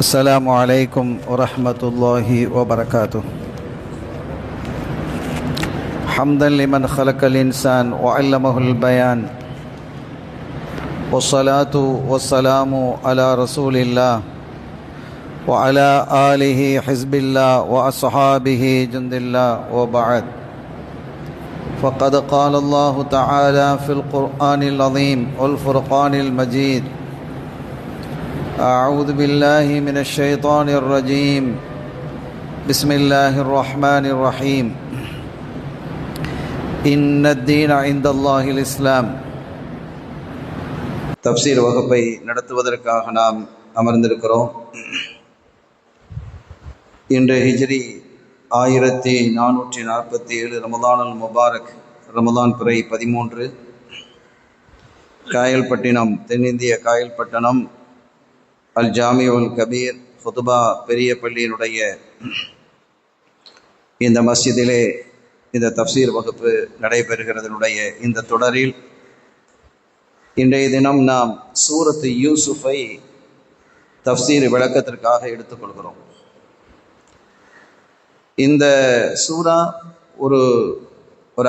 السلام عليكم ورحمة الله وبركاته. حمدا لمن خلق الإنسان وعلمه البيان، والصلاة والسلام على رسول الله وعلى آله حزب الله وأصحابه جند الله، وبعد. فقد قال الله تعالى في القرآن العظيم والفرقان المجيد: أعوذ بالله من الشيطان الرجيم، بسم الله الرحمن الرحيم. إن الدين عند الله الإسلام. தப்சீர் வகுப்பை நடத்துவதற்காக நாம் அமர்ந்திருக்கிறோம். இன்று ஹிஜ்ரி 1447 ரமதானுல் முபாரக், ரமதான் பிறை 13, காயல்பட்டினம், தென்னிந்திய காயல்பட்டணம் அல் ஜாமியுல் கபீர் ஃபுதுபா பெரிய பள்ளியினுடைய இந்த மஸ்ஜிதிலே இந்த தப்சீர் வகுப்பு நடைபெறுகிறதனுடைய இந்த தொடரில் இன்றைய தினம் நாம் சூரத்து யூசுஃபை தப்சீர் விளக்கத்திற்காக எடுத்துக்கொள்கிறோம். இந்த சூரா ஒரு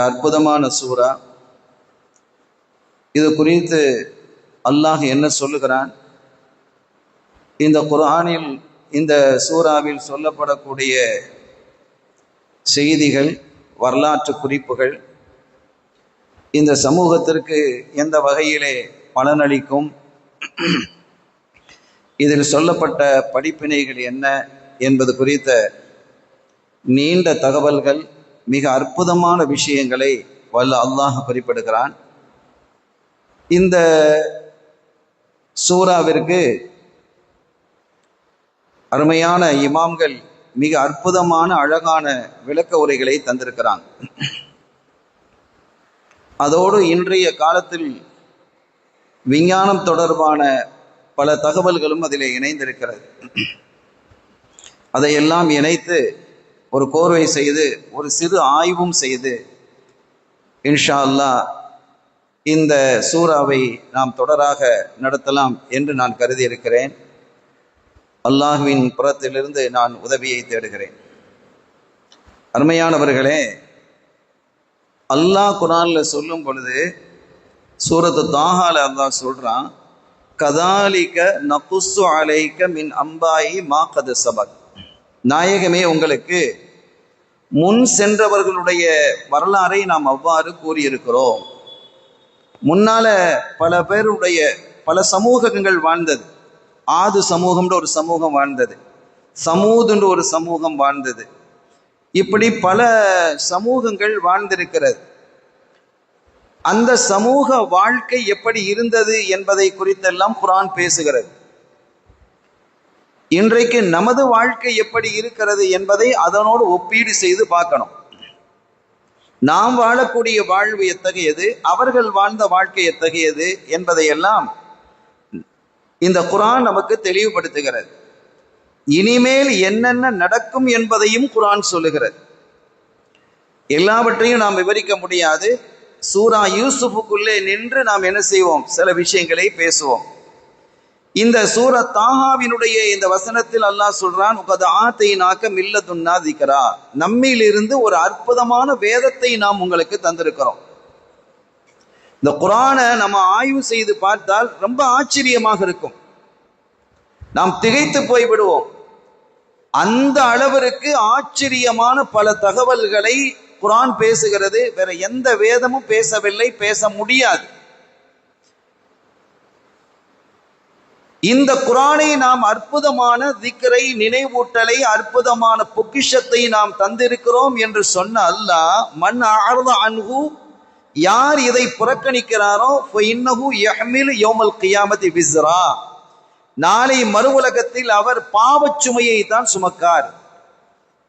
அற்புதமான சூரா. இது குறித்து அல்லாஹ் என்ன சொல்லுகிறான்? இந்த குர்ஆனில், இந்த சூறாவில் சொல்லப்படக்கூடிய செய்திகள், வரலாற்று குறிப்புகள் இந்த சமூகத்திற்கு எந்த வகையிலே பலனளிக்கும், இதில் சொல்லப்பட்ட படிப்பினைகள் என்ன என்பது குறித்த நீண்ட தகவல்கள், மிக அற்புதமான விஷயங்களை வல்ல அல்லாஹ் குறிப்பிடுகிறான். இந்த சூறாவிற்கு அருமையான இமாம்கள் மிக அற்புதமான அழகான விளக்க உரைகளை தந்திருக்கிறாங்க. அதோடு இன்றைய காலத்தில் விஞ்ஞானம் தொடர்பான பல தகவல்களும் அதிலே இணைந்திருக்கிறது. அதையெல்லாம் இணைத்து ஒரு கோர்வை செய்து ஒரு சிறு ஆய்வும் செய்து இன்ஷா அல்லாஹ் இந்த சூறாவை நாம் தொடராக நடத்தலாம் என்று நான் கருதி இருக்கிறேன். அல்லாஹ்வின் புறத்திலிருந்து நான் உதவியை தேடுகிறேன். அருமையானவர்களே, அல்லாஹ் குர்ஆன்ல சொல்லும் பொழுது சூரத்து தாஹால அல்லாஹ் சொல்றான், கதாலிக நகுஸ்ஸு அலைக மின் அம்பாயி மா கத் சபக். நாயகமே, உங்களுக்கு முன் சென்றவர்களுடைய வரலாறை நாம் அவ்வாறு கூறியிருக்கிறோம். முன்னால பல பேருடைய பல சமூகங்கள் வாழ்ந்தது. ஆது சமூகம்ன்ற ஒரு சமூகம் வாழ்ந்தது, சமூதுன்ற ஒரு சமூகம் வாழ்ந்தது. இப்படி பல சமூகங்கள் வாழ்ந்திருக்கிறது. அந்த சமூக வாழ்க்கை எப்படி இருந்தது என்பதை குறித்தெல்லாம் குர்ஆன் பேசுகிறது. இன்றைக்கு நமது வாழ்க்கை எப்படி இருக்கிறது என்பதை அதனோடு ஒப்பீடு செய்து பார்க்கணும். நாம் வாழக்கூடிய வாழ்வு எத்தகையது, அவர்கள் வாழ்ந்த வாழ்க்கை எத்தகையது என்பதையெல்லாம் இந்த குர்ஆன் நமக்கு தெளிவுபடுத்துகிறது. இனிமேல் என்னென்ன நடக்கும் என்பதையும் குர்ஆன் சொல்லுகிறது. எல்லாவற்றையும் நாம் விவரிக்க முடியாது. சூரா யூசுஃபுக்குள்ளே நின்று நாம் என்ன செய்வோம்? சில விஷயங்களை பேசுவோம். இந்த சூரா தாஹாவினுடைய இந்த வசனத்தில் அல்லாஹ் சொல்றான், ஆத்தைனாக்க மில்லதுன்னா திக்ரா, நம்மிலிருந்து ஒரு அற்புதமான வேதத்தை நாம் உங்களுக்கு தந்திருக்கிறோம். இந்த குர்ஆனை நம்ம ஆய்வு செய்து பார்த்தால் ரொம்ப ஆச்சரியமாக இருக்கும். நாம் திகைத்து போய் விடுவோம். அந்த அளவிற்கு ஆச்சரியமான பல தகவல்களை குர்ஆன் பேசுகிறது. வேற எந்த வேதமும் பேசவில்லை, பேச முடியாது. இந்த குர்ஆனை நாம் அற்புதமான திக்ரை, நினைவூட்டலை, அற்புதமான பொக்கிஷத்தை நாம் தந்திருக்கிறோம் என்று சொன்ன அல்லாஹ், மன் அஅரத அன்ஹு, யார் இதை புறக்கணிக்கிறாரோ ஃபஇன்னஹு யஹ்மிலு யௌமல் கியாமத்தி விஸ்ரா, நாளை மறு உலகத்தில் அவர் பாவச் சுமையை தான் சுமக்கார்.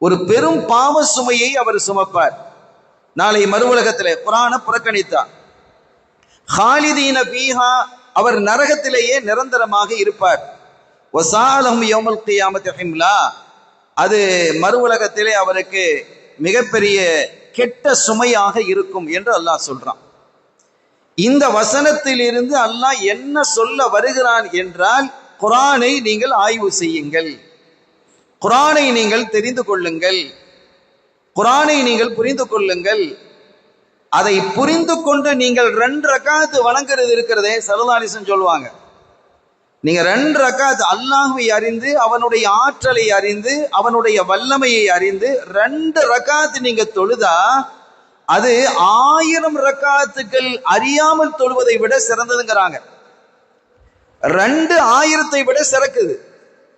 ஒரு பெரும் பாவ சுமையை அவர் சுமப்பார் நாளை மறு உலகத்திலே. குர்ஆனை புறக்கணித்தார். ஹாலிதீன ஃபீஹா, அவர் நரகத்திலேயே நிரந்தரமாக இருப்பார். வஸாலஹும் யௌமல் கியாமத்தி ஹிம்லா, அது மறு உலகத்திலே அவருக்கு மிகப்பெரிய கெட்ட சுமையாக இருக்கும் என்று அல்லாஹ் சொல்றான். இந்த வசனத்திலிருந்து அல்லாஹ் என்ன சொல்ல வருகிறான் என்றால், குர்ஆனை நீங்கள் ஆய்வு செய்யுங்கள், குர்ஆனை நீங்கள் தெரிந்து கொள்ளுங்கள், குர்ஆனை நீங்கள் புரிந்து கொள்ளுங்கள். அதை புரிந்து கொண்டு நீங்கள் 2 ரக்காத்து வணங்குறது இருக்கிறதே, ஸல்லல்லாஹு அலைஹி வஸல்லம் சொல்லுவாங்க, நீங்க 2 ரக்காத் அல்லாஹ்வை அறிந்து, அவனுடைய ஆற்றலை அறிந்து, அவனுடைய வல்லமையை அறிந்து 2 ரக்காத் நீங்க தொழுதா அது 1000 ரக்காத்துக்கள் அறியாமல் தொழுவதை விட சிறந்ததுங்கிறாங்க. 2 1000-ஐ விட சிறக்குது.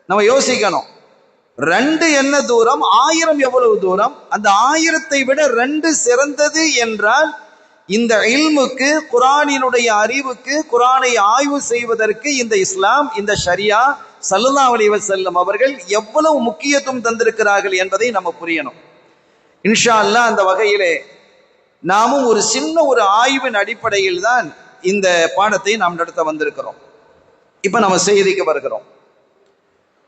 நம்ம யோசிக்கணும், 2 என்ன தூரம், 1000 எவ்வளவு தூரம்? அந்த 1000-ஐ விட 2 சிறந்தது என்றால் இந்த இல்முக்கு, குர்ஆனினுடைய அறிவுக்கு, குர்ஆனை ஆய்வு செய்வதற்கு இந்த இஸ்லாம், இந்த ஷரியா, ஸல்லல்லாஹு அலைஹி வஸல்லம் அவர்கள் எவ்வளவு முக்கியத்துவம் தந்திருக்கிறார்கள் என்பதை நம்ம புரியணும். இன்ஷா அல்லாஹ் அந்த வகையிலே நாமும் ஒரு சின்ன ஒரு ஆய்வின் அடிப்படையில் தான் இந்த பாடத்தை நாம் நடத்த வந்திருக்கிறோம். இப்ப நம்ம செய்திக்கு வருகிறோம்.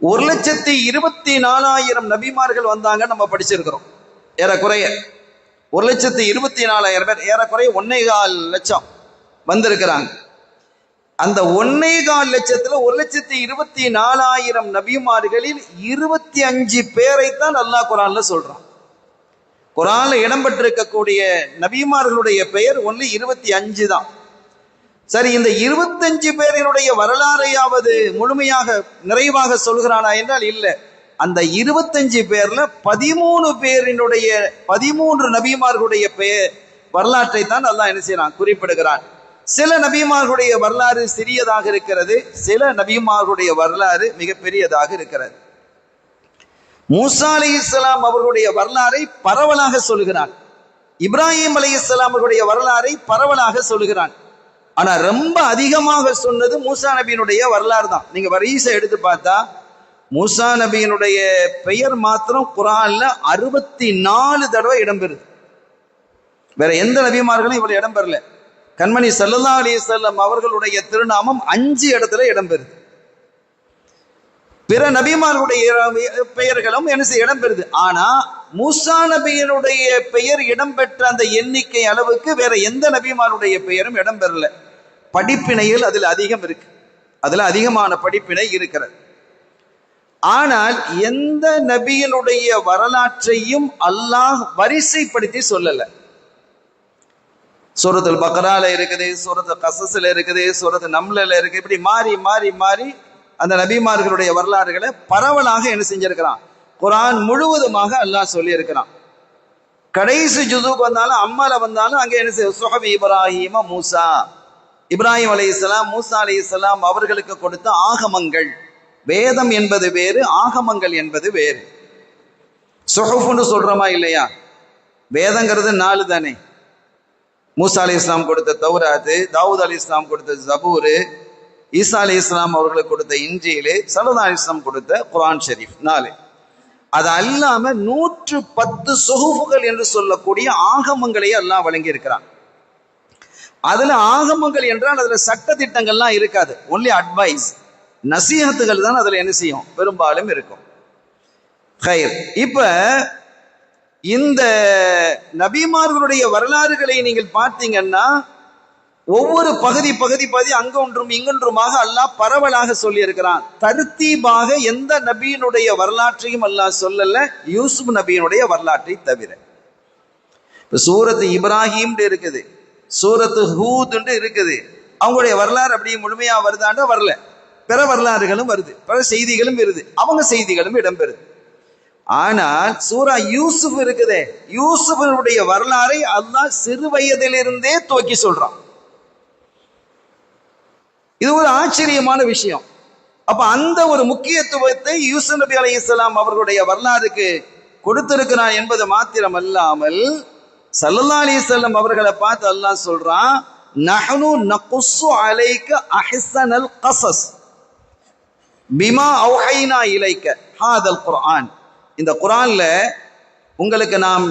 1,24,000 நபிமார்கள் வந்தாங்க, நம்ம படிச்சிருக்கிறோம். ஏறக்குறைய 1,24,000 பேர், ஏறக்குறைய 1.25 லட்சம் வந்திருக்கிறாங்க. அந்த 1.25 லட்சத்துல 1,24,000 நபிமார்களில் 25 பேரைத்தான் அல்லாஹ் குர்ஆன்ல சொல்றான். குர்ஆன்ல இடம்பெற்றிருக்கக்கூடிய நபிமார்களுடைய பெயர் ஒன்லி 25 தான். சரி, இந்த 25 பேரினுடைய வரலாறையாவது முழுமையாக நிறைவாக சொல்கிறானா என்றால் இல்லை. அந்த 25 பேர்ல 13 பேரினுடைய 13 நபிமார்களுடைய வரலாற்றை தான் அல்லாஹ் என்ன செய்யறான், குறிப்பிடுகிறான். சில நபிமார்களுடைய வரலாறு சிறியதாக இருக்கிறது, சில நபிமார்களுடைய வரலாறு மிக பெரியதாக இருக்கிறது. மூசா அலைஹிஸ்ஸலாம் அவர்களுடைய வரலாறை பரவலாக சொல்கிறான். இப்ராஹிம் அலைஹிஸ்ஸலாம் அவர்களுடைய வரலாறை பரவலாக சொல்கிறான். ஆனா ரொம்ப அதிகமாக சொன்னது மூசா நபியினுடைய வரலாறு தான். நீங்க வரிசை எடுத்து பார்த்தா மூசா நபியினுடைய பெயர் மாத்திரம் குர்ஆன்ல 64 தடவை இடம்பெறுது. வேற எந்த நபிமார்களும் இவ்வளவு இடம்பெறல. கண்மணி ஸல்லல்லாஹு அலைஹி வஸல்லம் அவர்களுடைய திருநாமம் 5 இடத்துல இடம்பெறுது. பிற நபிமார்களுடைய பெயர்களும் என்ன செய்ய இடம்பெறுது. ஆனா மூசா நபியினுடைய பெயர் இடம்பெற்ற அந்த எண்ணிக்கை அளவுக்கு வேற எந்த நபிமாருடைய பெயரும் இடம்பெறல. படிப்பினைகள் அதில் அதிகம் இருக்கு, அதுல அதிகமான படிப்பினை இருக்கிறது. ஆனால் எந்த நபியினுடைய வரலாற்றையும் அல்லாஹ் வரிசைப்படுத்தி சொல்லல. சூரத்துல் பக்ரால இருக்குது, சூரத்துல் கஸஸ்ல இருக்குது, சூரத்துல் நம்ல இருக்கு. இப்படி மாறி மாறி மாறி அந்த நபிமார்களுடைய வரலாறுகளை பரவலாக என்ன செஞ்சிருக்கிறான், குர்ஆன் முழுவதுமாக அல்லாஹ் சொல்லி இருக்கிறான். கடைசி ஜுதுக்கு வந்தாலும் அம்மால வந்தாலும் அங்கே என்ன செய்ய, சுஹபி இப்ராஹிம மூசா, இப்ராஹிம் அலைஹிஸ்ஸலாம் மூசா அலைஹிஸ்ஸலாம் அவர்களுக்கு கொடுத்த ஆகமங்கள். வேதம் என்பது வேறு, ஆகமங்கள் என்பது வேறு. சுஹுஃப்னு சொல்றோமா இல்லையா? வேதங்கிறது 4 தானே. மூசா அலைஹிஸ்ஸலாம் கொடுத்த தௌராத்து, தாவூத் அலைஹிஸ்ஸலாம் கொடுத்த ஜபூரு, ஈசா அலைஹிஸ்ஸலாம் அவர்களுக்கு கொடுத்த இன்ஜீல், ஸல்லல்லாஹு அலைஹி வஸல்லம் கொடுத்த குர்ஆன் ஷரீஃப் 4. அது அல்லாம 110 சுஹுஃப்கள் என்று சொல்லக்கூடிய ஆகமங்களை அல்லாஹ் வழங்கி இருக்கிறான். அதுல ஆகமங்கள் என்றால் அதுல சட்ட திட்டங்கள்லாம் இருக்காது, ஒன்லி அட்வைஸ், நசீஹத்துகள் தான் அதுல என்ன செய்யும், பெரும்பாலும் இருக்கும். ஹைர். இப்ப இந்த நபிமார்களுடைய வரலாறுகளை நீங்கள் பார்த்தீங்கன்னா ஒவ்வொரு பகுதி அங்க ஒன்றும் இங்கொன்றுமாக அல்லாஹ் பரவலாக சொல்லி இருக்கிறான். தர்த்தீபாக எந்த நபியினுடைய வரலாற்றையும் அல்லாஹ் சொல்லல, யூசுப் நபியினுடைய வரலாற்றை தவிர. இப்ப சூரத்து இப்ராஹிம் இருக்குது, சூரத்து ஹூத் இருக்குது. அவங்களுடைய வரலாறு அப்படியே முழுமையா வருதாண்டா வரல, பிற வரலாறுகளும் வருது, பிற செய்திகளும் வருது, அவங்க செய்திகளும் இடம்பெறுது. ஆனால் சூரா யூசுப் இருக்குதே, யூசுஃபுடைய வரலாறை அல்லாஹ் சிறு வயதிலிருந்தே துவக்கி சொல்றான். இது ஒரு ஆச்சரியமான விஷயம். அப்ப அந்த ஒரு முக்கியத்துவத்தை யூசுப் நபி அலைஹிஸ்ஸலாம் அவர்களுடைய வரலாறுக்கு கொடுத்திருக்கிறான் என்பது மாத்திரம் அல்லாமல் ஸல்லல்லாஹு அலைஹி வஸல்லம் அவர்களை பார்த்து அல்லாஹ் சொல்றான், நஹ்னு நகுஸ்ஸு அலைக அஹ்ஸனல் கஸஸ் பிமா அவ்ஹைனா இலைக ஹாதல் குர்ஆன். இந்த குர்ஆன்ல உங்களுக்கு நாம்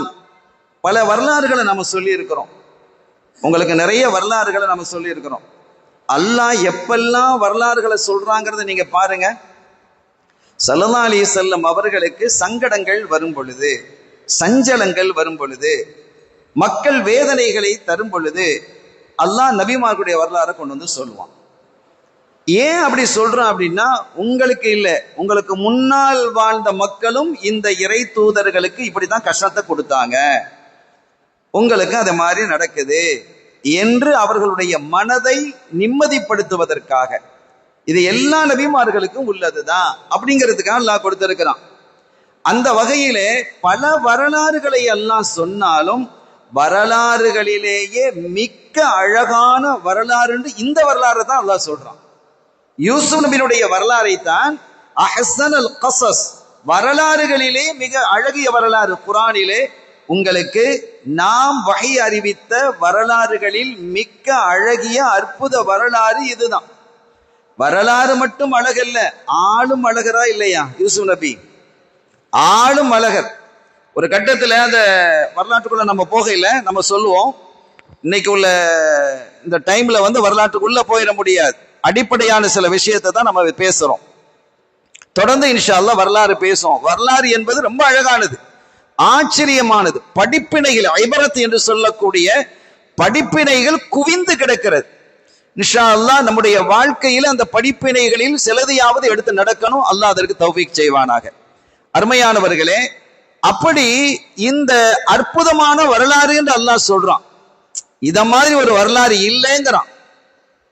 பல வரலாறுகளை நம்ம சொல்லி இருக்கிறோம், உங்களுக்கு நிறைய வரலாறுகளை நம்ம சொல்லி இருக்கிறோம். அல்லாஹ் எப்பெல்லாம் வரலாறுகளை சொல்றாங்கிறத நீங்க பாருங்க. ஸல்லல்லாஹு அலைஹி வஸல்லம் அவர்களுக்கு சங்கடங்கள் வரும் பொழுது, சஞ்சலங்கள் வரும் பொழுது, மக்கள் வேதனைகளை தரும் பொழுது அல்லாஹ் நபிமார்களுடைய வரலாறை கொண்டு வந்து சொல்லுவான். ஏன் அப்படி சொல்றோம் அப்படின்னா, உங்களுக்கு இல்லை, உங்களுக்கு முன்னால் வாழ்ந்த மக்களும் இந்த இறை தூதர்களுக்கு இப்படிதான் கஷ்டத்தை கொடுத்தாங்க, உங்களுக்கு அது மாதிரி நடக்குது என்று அவர்களுடைய மனதை நிம்மதிப்படுத்துவதற்காக. இது எல்லா நபிமார்களுக்கும் உள்ளதுதான் அப்படிங்கிறதுக்காக அல்லாஹ் கொடுத்திருக்கிறான். அந்த வகையிலே பல வரலாறுகளை எல்லாம் சொன்னாலும் வரலாறுகளிலேயே மிக்க அழகான வரலாறு இந்த வரலாறு தான் அல்லாஹ் சொல்றான். யூசுப் நபியினுடைய வரலாறை தான் அஹ்ஸனுல் கஸஸ், வரலாறுகளிலே மிக அழகிய வரலாறு. குர்ஆனிலே உங்களுக்கு நாம் வஹி அறிவித்த வரலாறுகளில் மிக்க அழகிய அற்புத வரலாறு இதுதான். வரலாறு மட்டும் அழகல்ல, ஆளும் அழகரா இல்லையா யூசுப் நபி? ஆளும் அழகர். ஒரு கட்டத்துல அந்த வரலாற்றுக்குள்ள நம்ம போகையில நம்ம சொல்லுவோம், இன்னைக்கு உள்ள இந்த டைம்ல வரலாற்றுக்குள்ள போயிட முடியாது. அடிப்படையான சில விஷயத்தை தான் நம்ம பேசுறோம். தொடர்ந்து இன்ஷா அல்லாஹ் வரலாறு பேசுவோம். வரலாறு என்பது ரொம்ப அழகானது, ஆச்சரியமானது. படிப்பினைகள், ஐபரத் என்று சொல்லக்கூடிய படிப்பினைகள் குவிந்து கிடக்கிறது. இன்ஷா அல்லாஹ் நம்முடைய வாழ்க்கையில் அந்த படிப்பினைகளில் சிலதையாவது எடுத்து நடக்கணும். அல்லாஹ் அதற்கு தௌஃபீக் செய்வானாக. அருமையானவர்களே, அப்படி இந்த அற்புதமான வரலாறு என்று அல்லாஹ் சொல்றான். இத மாதிரி ஒரு வரலாறு இல்லைங்கிறான்,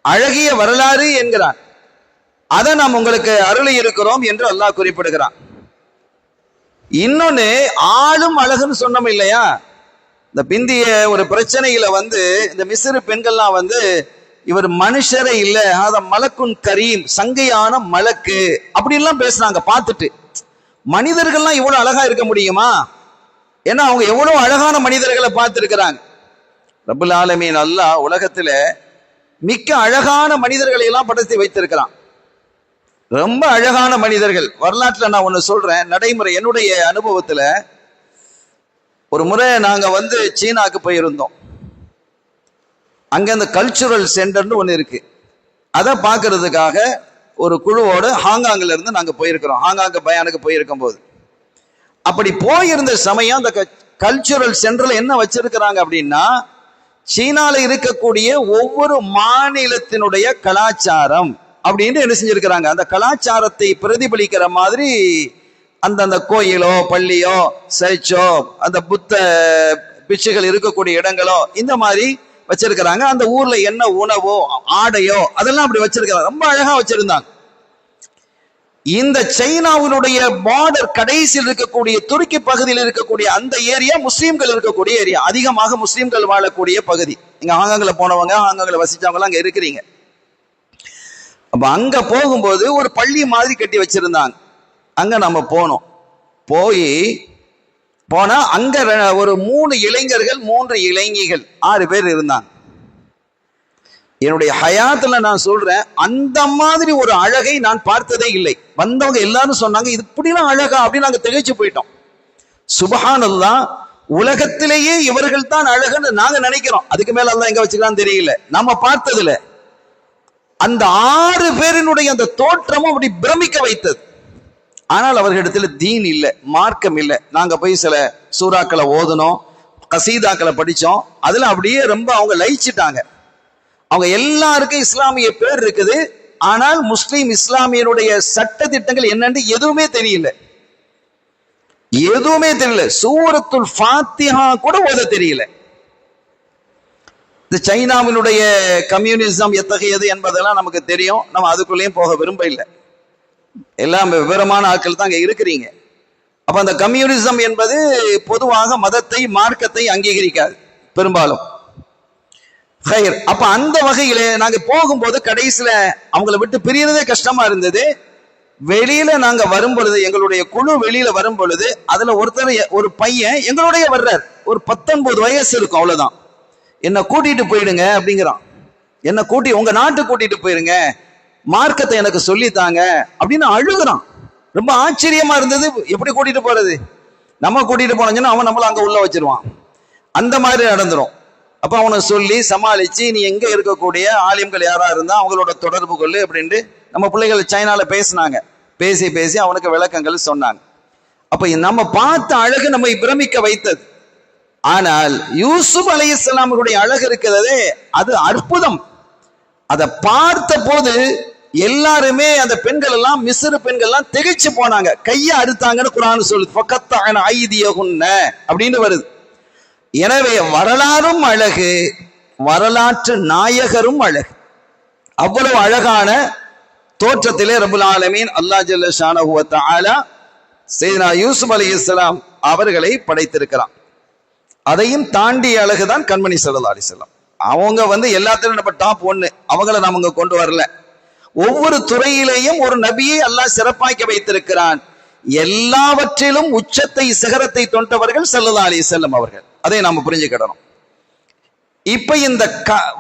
அழகிய வரலாறு என்கிறான். அதை நாம் உங்களுக்கு அருளி இருக்கிறோம் என்று அல்லாஹ் குறிப்பிடுகிறான். இன்னொன்னு, ஆளும் அழகுன்னு சொன்னோம் இல்லையா? இந்த பிந்திய ஒரு பிரச்சனையில இந்த மிஸ்ரு பெண்கள்லாம் இவர் மனுஷரே இல்ல, அத மலக்குன் கரீம், சங்கையான மலக்கு அப்படின்லாம் பேசுறாங்க. பார்த்துட்டு மனிதர்கள்லாம் இவ்வளவு அழகா இருக்க முடியுமா? ஏன்னா அவங்க எவ்வளவு அழகான மனிதர்களை பார்த்திருக்கிறாங்க. ரப்புல் ஆலமீன் அல்லாஹ் உலகத்துல மிக்க அழகான மனிதர்களை எல்லாம் படைத்து வைத்திருக்கிறான். ரொம்ப அழகான மனிதர்கள். வரலாற்றுல நான் ஒண்ணு சொல்றேன், நடைமுறை என்னுடைய அனுபவத்துல. ஒரு முறை நாங்க சீனாக்கு போயிருந்தோம். அங்க அந்த கல்ச்சுரல் சென்டர்னு ஒண்ணு இருக்கு. அதை பார்க்கறதுக்காக ஒரு குழுவோடு ஹாங்காங்ல இருந்து நாங்க போயிருக்கிறோம். ஹாங்காங்க பயானுக்கு போயிருக்கும் போது, அப்படி போயிருந்த சமயம் அந்த கல்ச்சுரல் சென்டர்ல என்ன வச்சிருக்கிறாங்க அப்படின்னா, சீனால இருக்கக்கூடிய ஒவ்வொரு மாநிலத்தினுடைய கலாச்சாரம் அப்படின்னு என்ன செஞ்சிருக்கிறாங்க, அந்த கலாச்சாரத்தை பிரதிபலிக்கிற மாதிரி அந்த கோயிலோ பள்ளியோ சர்ச்சோ அந்த புத்த பிச்சுகள் இருக்கக்கூடிய இடங்களோ இந்த மாதிரி வச்சிருக்கிறாங்க. அந்த ஊர்ல என்ன உணவோ ஆடையோ அதெல்லாம் அப்படி வச்சிருக்கிறாங்க. ரொம்ப அழகா வச்சிருந்தாங்க. இந்த சைனாவினுடைய பார்டர் கடைசியில் இருக்கக்கூடிய துருக்கி பகுதியில் இருக்கக்கூடிய அந்த ஏரியா முஸ்லீம்கள் இருக்கக்கூடிய ஏரியா, அதிகமாக முஸ்லீம்கள் வாழக்கூடிய பகுதி. இங்க ஹாங்காங்ல போனவங்க, ஹாங்காங்ல வசிச்சவங்க அங்க இருக்கிறீங்க. அப்ப அங்க போகும்போது ஒரு பள்ளி மாதிரி கட்டி வச்சிருந்தாங்க. அங்க நம்ம போனோம். போனா அங்க ஒரு 3 இளைஞர்கள் 3 இளைஞிகள் 6 பேர் இருந்தாங்க. என்னுடைய ஹயாத்துல நான் சொல்றேன், அந்த மாதிரி ஒரு அழகை நான் பார்த்ததே இல்லை. வந்தவங்க எல்லாரும் சொன்னாங்க, இது இப்படிலாம் அழகா அப்படின்னு. நாங்க திகைச்சு போயிட்டோம். சுப்ஹானல்லாஹ், உலகத்திலேயே இவர்கள் தான் அழகுன்னு நாங்க நினைக்கிறோம். அதுக்கு மேல அல்லாஹ் எங்க வச்சுக்கலாம் தெரியல. நம்ம பார்த்ததுல அந்த 6 பேரினுடைய அந்த தோற்றமும் அப்படி பிரமிக்க வைத்தது. ஆனால் அவர்களிடத்துல தீன் இல்லை, மார்க்கம் இல்லை. நாங்க போய் சில சூறாக்களை ஓதனோம், கசீதாக்களை படிச்சோம். அதுல அப்படியே ரொம்ப அவங்க லயிச்சிட்டாங்க. அவங்க எல்லாருக்கும் இஸ்லாமிய பேர் இருக்குது, ஆனால் முஸ்லீம் இஸ்லாமியனுடைய சட்ட திட்டங்கள் என்னன்னு எதுவுமே தெரியல. எதுவுமே தெரியல. சூரத்துல் ஃபாத்திஹா கூட ஓத தெரியல. இந்த சைனாவினுடைய கம்யூனிசம் எத்தகையது என்பதெல்லாம் நமக்கு தெரியும். நம்ம அதுக்குள்ளேயும் போக விரும்ப இல்லை. எல்லாம் விவரமான ஆட்கள் தான் அங்க இருக்கிறீங்க. அப்ப அந்த கம்யூனிசம் என்பது பொதுவாக மதத்தை மார்க்கத்தை அங்கீகரிக்காது பெரும்பாலும். அப்ப அந்த வகையில நாங்க போகும்போது கடைசியில அவங்கள விட்டு பிரியறதே கஷ்டமா இருந்தது. வெளியில நாங்க வரும் பொழுது, எங்களுடைய குழு வெளியில வரும் பொழுது, அதுல ஒரு பையன் எங்களுடைய வர்றார். ஒரு 19 வயசு இருக்கும், அவ்வளவுதான். என்ன கூட்டிட்டு போயிடுங்க அப்படிங்கிறான். என்ன உங்க நாட்டு கூட்டிட்டு போயிருங்க, மார்க்கத்தை எனக்கு சொல்லித்தாங்க அப்படின்னு அழுகுறான். ரொம்ப ஆச்சரியமா இருந்தது. எப்படி கூட்டிட்டு போறது? நம்ம கூட்டிட்டு போனோம்னா அவன் நம்மள அங்க உள்ள வச்சிருவான். அந்த மாதிரி நடந்துரும். அப்ப அவனை சொல்லி சமாளிச்சு, நீ எங்க இருக்கக்கூடிய ஆலிம்கள் யாரா இருந்தா அவங்களோட தொடர்பு கொள்ளு அப்படின்ட்டு நம்ம பிள்ளைகள் சைனால பேசினாங்க. பேசி அவனுக்கு விளக்கங்கள் சொன்னாங்க. அப்ப நம்ம பார்த்த அழகு நம்மை பிரமிக்க வைத்தது. ஆனால் யூசுப் அலைஹிஸ்ஸலாமுடைய அழகு இருக்கிறதே, அது அற்புதம். அதை பார்த்த போது எல்லாருமே அந்த பெண்கள் எல்லாம் மிஸ்ரு பெண்கள் எல்லாம் திகைச்சு போனாங்க, கையை அறுத்தாங்கன்னு குர்ஆன் சொல்லுது. ஃபகத்தஅன ஐதியஹுன்ன அப்படின்னு வருது. எனவே வரலாறும் அழகு, வரலாற்று நாயகரும் அழகு. அவ்வளவு அழகான தோற்றத்திலே ரப்பல் ஆலமீன் அல்லாஹ் ஜல்ல ஷானஹு வ தஆலா சையதுனா யூசுப் அலைஹிஸ்ஸலாம் அவர்களை படைத்திருக்கிறான். அதையும் தாண்டி அழகுதான் கண்மணி ஸல்லல்லாஹு அலைஹி வஸல்லம். அவங்க எல்லாத்திலும் நம்ம டாப் 1, அவங்கள நாம கொண்டு வரல. ஒவ்வொரு துறையிலேயும் ஒரு நபியை அல்லாஹ் சிறப்பாக்கி வைத்திருக்கிறான். எல்லாவற்றிலும் உச்சத்தை சிகரத்தை தொட்டவர்கள் ஸல்லல்லாஹு அலைஹி வஸல்லம் அவர்கள். அதை நாம புரிஞ்சுக்கிடணும். இப்ப இந்த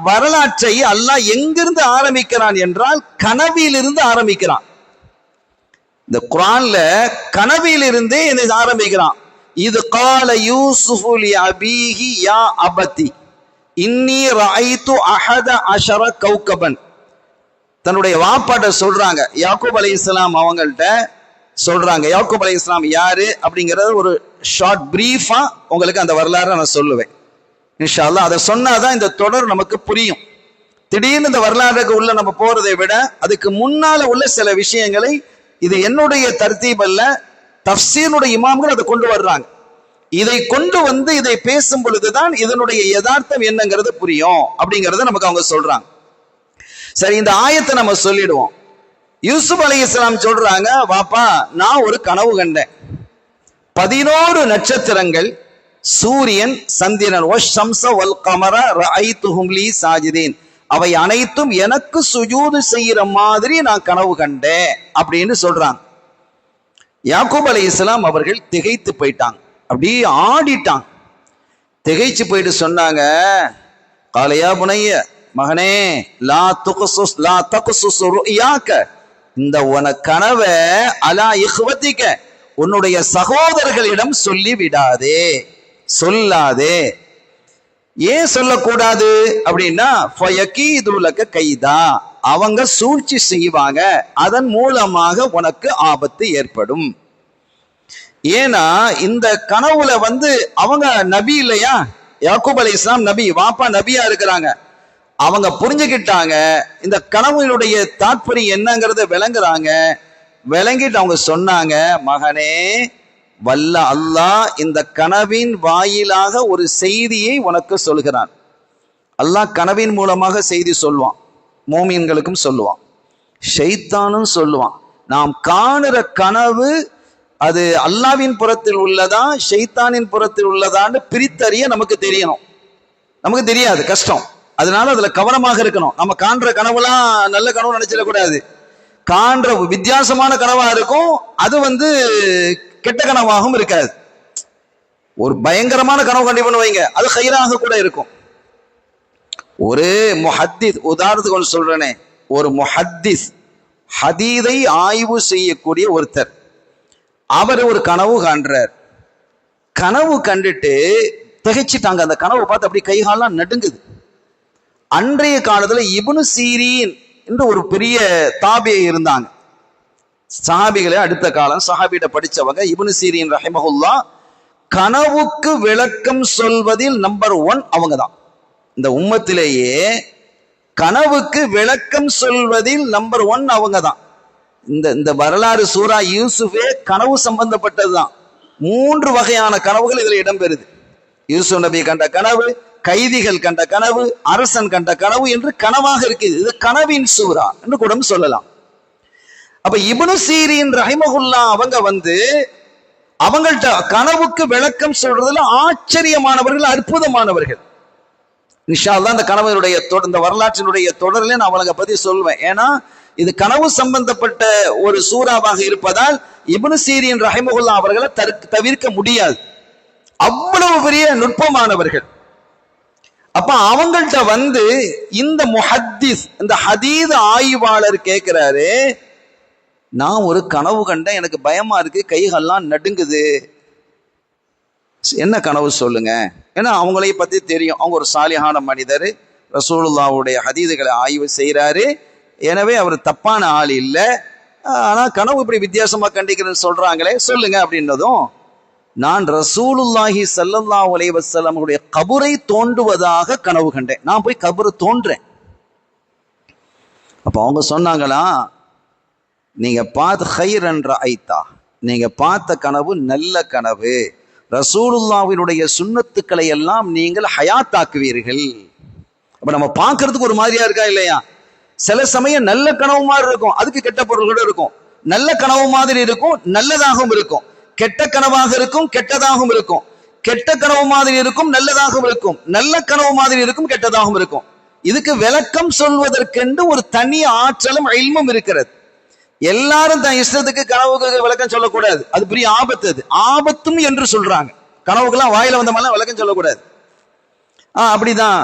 வரலாற்றை அல்லாஹ் எங்கிருந்து ஆரம்பிக்கிறான் என்றால் கனவிலிருந்து ஆரம்பிக்கிறான். இந்த குர்ஆன்ல கனவிலிருந்தே ஆரம்பிக்கிறான். இது கால யூசுஃபு லி அபீஹி யா அபதி இன்னி ரஅய்து அஹத அஷர கௌகபன். தன்னுடைய வாப்பாட்ட சொல்றாங்க, யாக்கூப் அலைஹிஸ்ஸலாம் அவங்கள்ட்ட சொல்றாங்க. யாக்கூப் அலைஹிஸ்ஸலாம் யாரு அப்படிங்கறது ஒரு ஷார்ட் பிரீஃபா உங்களுக்கு அந்த வரலாறை நான் சொல்லுவேன் இன்ஷா அல்லாஹ். அதை சொன்னாதான் இந்த தொடர் நமக்கு புரியும். திடீர்னு இந்த வரலாறுக்கு உள்ள நம்ம போறதை விட அதுக்கு முன்னால உள்ள சில விஷயங்களை, இது என்னுடைய தர்தீப் அல்ல, தஃப்சீருடைய இமாம்கள் அதை கொண்டு வர்றாங்க. இதை கொண்டு இதை பேசும் பொழுதுதான் இதனுடைய யதார்த்தம் என்னங்கிறது புரியும் அப்படிங்கறத நமக்கு அவங்க சொல்றாங்க. சரி, இந்த ஆயத்தை நம்ம சொல்லிடுவோம். யூசுப் அலைஹிஸ்ஸலாம் சொல்றாங்க, வாப்பா நான் ஒரு கனவு கண்டேன். 11 நட்சத்திரங்கள், சூரியன், சந்திரன், வஷம்ஸ வல் கமர ரஅய்துஹும் லீ சாஜிதீன், அவை அனைத்தும் எனக்கு சுஜூது செய்யற மாதிரி நான் கனவு கண்டேன் அப்படின்னு சொல்றாங்க. யாக்கூப் அலைஹிஸ்ஸலாம் அவர்கள் திகைத்து போயிட்டாங்க, அப்படியே ஆடிட்டாங்க. திகைச்சு போயிட்டு சொன்னாங்க, காலையா புனைய மகனே, லா துக்ஸுஸ் லா தக்ஸுஸ் ருயாக்க, இந்த உன கனவை அலா இஹ்வதிக, உன்னுடைய சகோதரர்களிடம் சொல்லி விடாதே, சொல்லாதே. ஏன் சொல்லக்கூடாது அப்படின்னா, ஃபயகீதுலக கைதா, அவங்க சூழ்ச்சி செய்வாங்க, அதன் மூலமாக உனக்கு ஆபத்து ஏற்படும். ஏன்னா இந்த கனவுல அவங்க நபி இல்லையா, யாக்கூப் அலைஹிஸ்ஸலாம் நபி, வாப்பா நபியா இருக்கிறாங்க. அவங்க புரிஞ்சுக்கிட்டாங்க, இந்த கனவுடைய தாற்பயம் என்னங்கிறத விளங்குறாங்க. விளங்கிட்டு அவங்க சொன்னாங்க, மகனே, வல்ல அல்லாஹ் இந்த கனவின் வாயிலாக ஒரு செய்தியை உனக்கு சொல்கிறான். அல்லாஹ் கனவின் மூலமாக செய்தி சொல்லுவான், மோமீன்களுக்கும் சொல்லுவான், ஷைத்தானும் சொல்லுவான். நாம் காணுற கனவு அது அல்லாவின் புறத்தில் உள்ளதா ஷைத்தானின் புறத்தில் உள்ளதான்னு பிரித்தறிய நமக்கு தெரியணும். நமக்கு தெரியாது, கஷ்டம். அதனால அதுல கவனமாக இருக்கணும். நம்ம காண்ற கனவுலாம் நல்ல கனவு நினைச்சிடக்கூடாது. காண்ற வித்தியாசமான கனவா இருக்கும், அது கெட்ட கனவாகவும் இருக்காது. ஒரு பயங்கரமான கனவு கண்டிப்பா வைங்க, அது ஹைராக கூட இருக்கும். ஒரு முஹத்திஸ், உதாரணத்துக்கு ஒன்று சொல்றேனே, ஒரு முஹத்திஸ், ஹதீதை ஆய்வு செய்யக்கூடிய ஒருத்தர், அவர் ஒரு கனவு காண்றார். கனவு கண்டுட்டு திகைச்சிட்டாங்க. அந்த கனவை பார்த்து அப்படி கைகாலாம் நடுங்குது. அன்றைய காலத்துல இப்னு சீரீன் என்று ஒரு பெரிய தாபியை இருந்தாங்க. சஹாபிகளே அடுத்த காலம் சஹாபியிட படிச்சவங்க. இப்னு சீரீன் ரஹிமஹுல்லா கனவுக்கு விளக்கம் சொல்வதில் நம்பர் 1 அவங்க தான். இந்த உம்மத்திலேயே கனவுக்கு விளக்கம் சொல்வதில் நம்பர் 1 அவங்க தான். இந்த வரலாறு சூரா யூசுஃபே கனவு சம்பந்தப்பட்டதுதான். 3 வகையான கனவுகள் இதுல இடம்பெறுது. யூசுப் நபி கண்ட கனவு, கைதிகள் கண்ட கனவு, அரசன் கண்ட கனவு என்று கனவாக இருக்குது. இது கனவின் சூரா என்று கூட சொல்லலாம். அப்ப இப்னு சீரீன் ரஹிமஹுல்லா அவங்க அவங்கள்ட்ட கனவுக்கு விளக்கம் சொல்றதுல ஆச்சரியமானவர்கள், அற்புதமானவர்கள். இன்ஷா அல்லாஹ் இந்த கனவினுடைய இந்த வரலாற்றினுடைய தொடரிலே நான் அவங்களை பத்தி சொல்வேன். ஏன்னா இது கனவு சம்பந்தப்பட்ட ஒரு சூறாவாக இருப்பதால் இப்னு சீரீன் ரஹிமஹுல்லா அவர்களை தவிர்க்க முடியாது. அவ்வளவு பெரிய நுட்பமானவர்கள். அப்ப அவங்கள்ட்ட இந்த முஹத்திஸ், இந்த ஹதீஸ் ஆய்வாளர் கேட்கிறாரு, நான் ஒரு கனவு கண்டேன், எனக்கு பயமா இருக்கு, கைகள்லாம் நடுங்குது, என்ன கனவு சொல்லுங்க. ஏன்னா அவங்களைய பத்தி தெரியும், அவங்க ஒரு சாலிஹான மனிதர், ரசூலுல்லாஹ்வுடைய ஹதீதுகளை ஆய்வு செய்யறாரு. எனவே அவர் தப்பான ஆள் இல்லை. ஆனா கனவு இப்படி வித்தியாசமா கண்டிக்கிறேன்னு சொல்றாங்களே, சொல்லுங்க அப்படின்னதும், நான் ரசூலுல்லாஹி ஸல்லல்லாஹு அலைஹி வஸல்லம் உடைய கபரை தோண்டுவதாக கனவு கண்டேன். நான் போய் கபரை தோன்றேன். அப்போ அவங்க சொன்னாங்களா, நீங்க பார்த்து ஹைர் என்ற ஐத்தா, நீங்க பார்த்த கனவு நல்ல கனவு, ரசூலுல்லாஹ்வினுடைய சுன்னத்துக்களை எல்லாம் நீங்கள் ஹயாத்தாக்குவீர்கள். அப்ப நம்ம பார்க்கறதுக்கு ஒரு மாதிரியா இருக்கா இல்லையா? சில சமயம் நல்ல கனவு மாதிரி இருக்கும், அதுக்கு கெட்ட பொருள்களும் இருக்கும். நல்ல கனவு மாதிரி இருக்கும், நல்லதாகவும் இருக்கும். கெட்ட கனவாக இருக்கும், கெட்டதாகவும் இருக்கும். கெட்ட கனவு மாதிரி இருக்கும், நல்லதாகவும் இருக்கும். நல்ல கனவு மாதிரி இருக்கும், கெட்டதாகவும் இருக்கும். இதுக்கு விளக்கம் சொல்வதற்கென்று ஒரு தனி ஆற்றலும் இல்மும் இருக்கிறது. எல்லாரும் தன் இஷ்டத்துக்கு கனவுக்கு விளக்கம் சொல்லக்கூடாது, அது பெரிய ஆபத்து. அது ஆபத்தும் என்று சொல்றாங்க. கனவுக்கெல்லாம் வாயில வந்த மாதிரிலாம் விளக்கம் சொல்லக்கூடாது. அப்படிதான்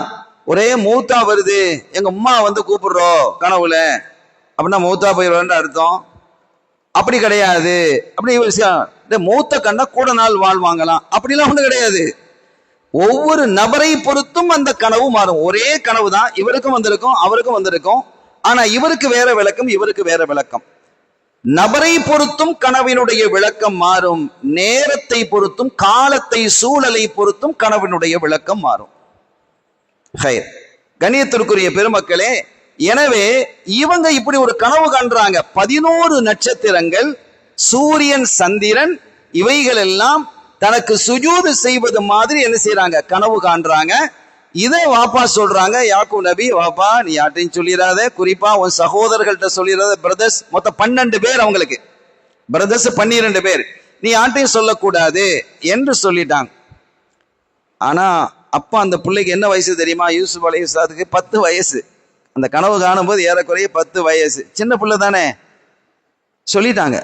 ஒரே மௌத்தா வருது, எங்க அம்மா வந்து கூப்பிடுறோம் கனவுல, அப்படின்னா மௌத்தா போயிடுவேன் அர்த்தம்? அப்படி கிடையாது. அப்படி விஷயம் மௌத்த கண்டா கூட நாள் வாழ்வாங்களாம், அப்படிலாம் ஒண்ணு கிடையாது. ஒவ்வொரு நபரை பொறுத்தும் அந்த கனவு மாறும். ஒரே கனவு தான், இவருக்கும் வந்திருக்கும் அவருக்கும் வந்திருக்கும். ஆனா இவருக்கு வேற விளக்கம், இவருக்கு வேற விளக்கம். நபரை பொறுத்தும் கனவினுடைய விளக்கம் மாறும். நேரத்தை பொறுத்தும், காலத்தை, சூழலை பொறுத்தும் கனவினுடைய விளக்கம் மாறும். கண்ணியத்திற்குரிய பெருமக்களே, எனவே இவங்க இப்படி ஒரு கனவு காண்றாங்க. 11 நட்சத்திரங்கள், சூரியன், சந்திரன், இவைகள் எல்லாம் தனக்கு சுஜூது செய்வது மாதிரி என்ன செய்யறாங்க, கனவு காண்றாங்க. இதை வாப்பா சொல்றாங்க, யாக்கூப் நபி, வாப்பா நீ யார்ட்டையும் சொல்லிடாத, குறிப்பா உன் சகோதரர்கள்ட்ட சொல்லிடாத. பிரதர்ஸ் மொத்தம் 12 பேர், அவங்களுக்கு பிரதர்ஸ் 12 பேர், நீ யார்ட்டையும் சொல்லக்கூடாது என்று சொல்லிட்டாங்க. ஆனா அப்பா அந்த பிள்ளைக்கு என்ன வயசு தெரியுமா? யூசுப் அலைஹிஸ்ஸலாத்துக்கு 10 வயசு. அந்த கனவு காணும் போது ஏறக்குறைய 10 வயசு. சின்ன பிள்ளை தானே, சொல்லிட்டாங்க.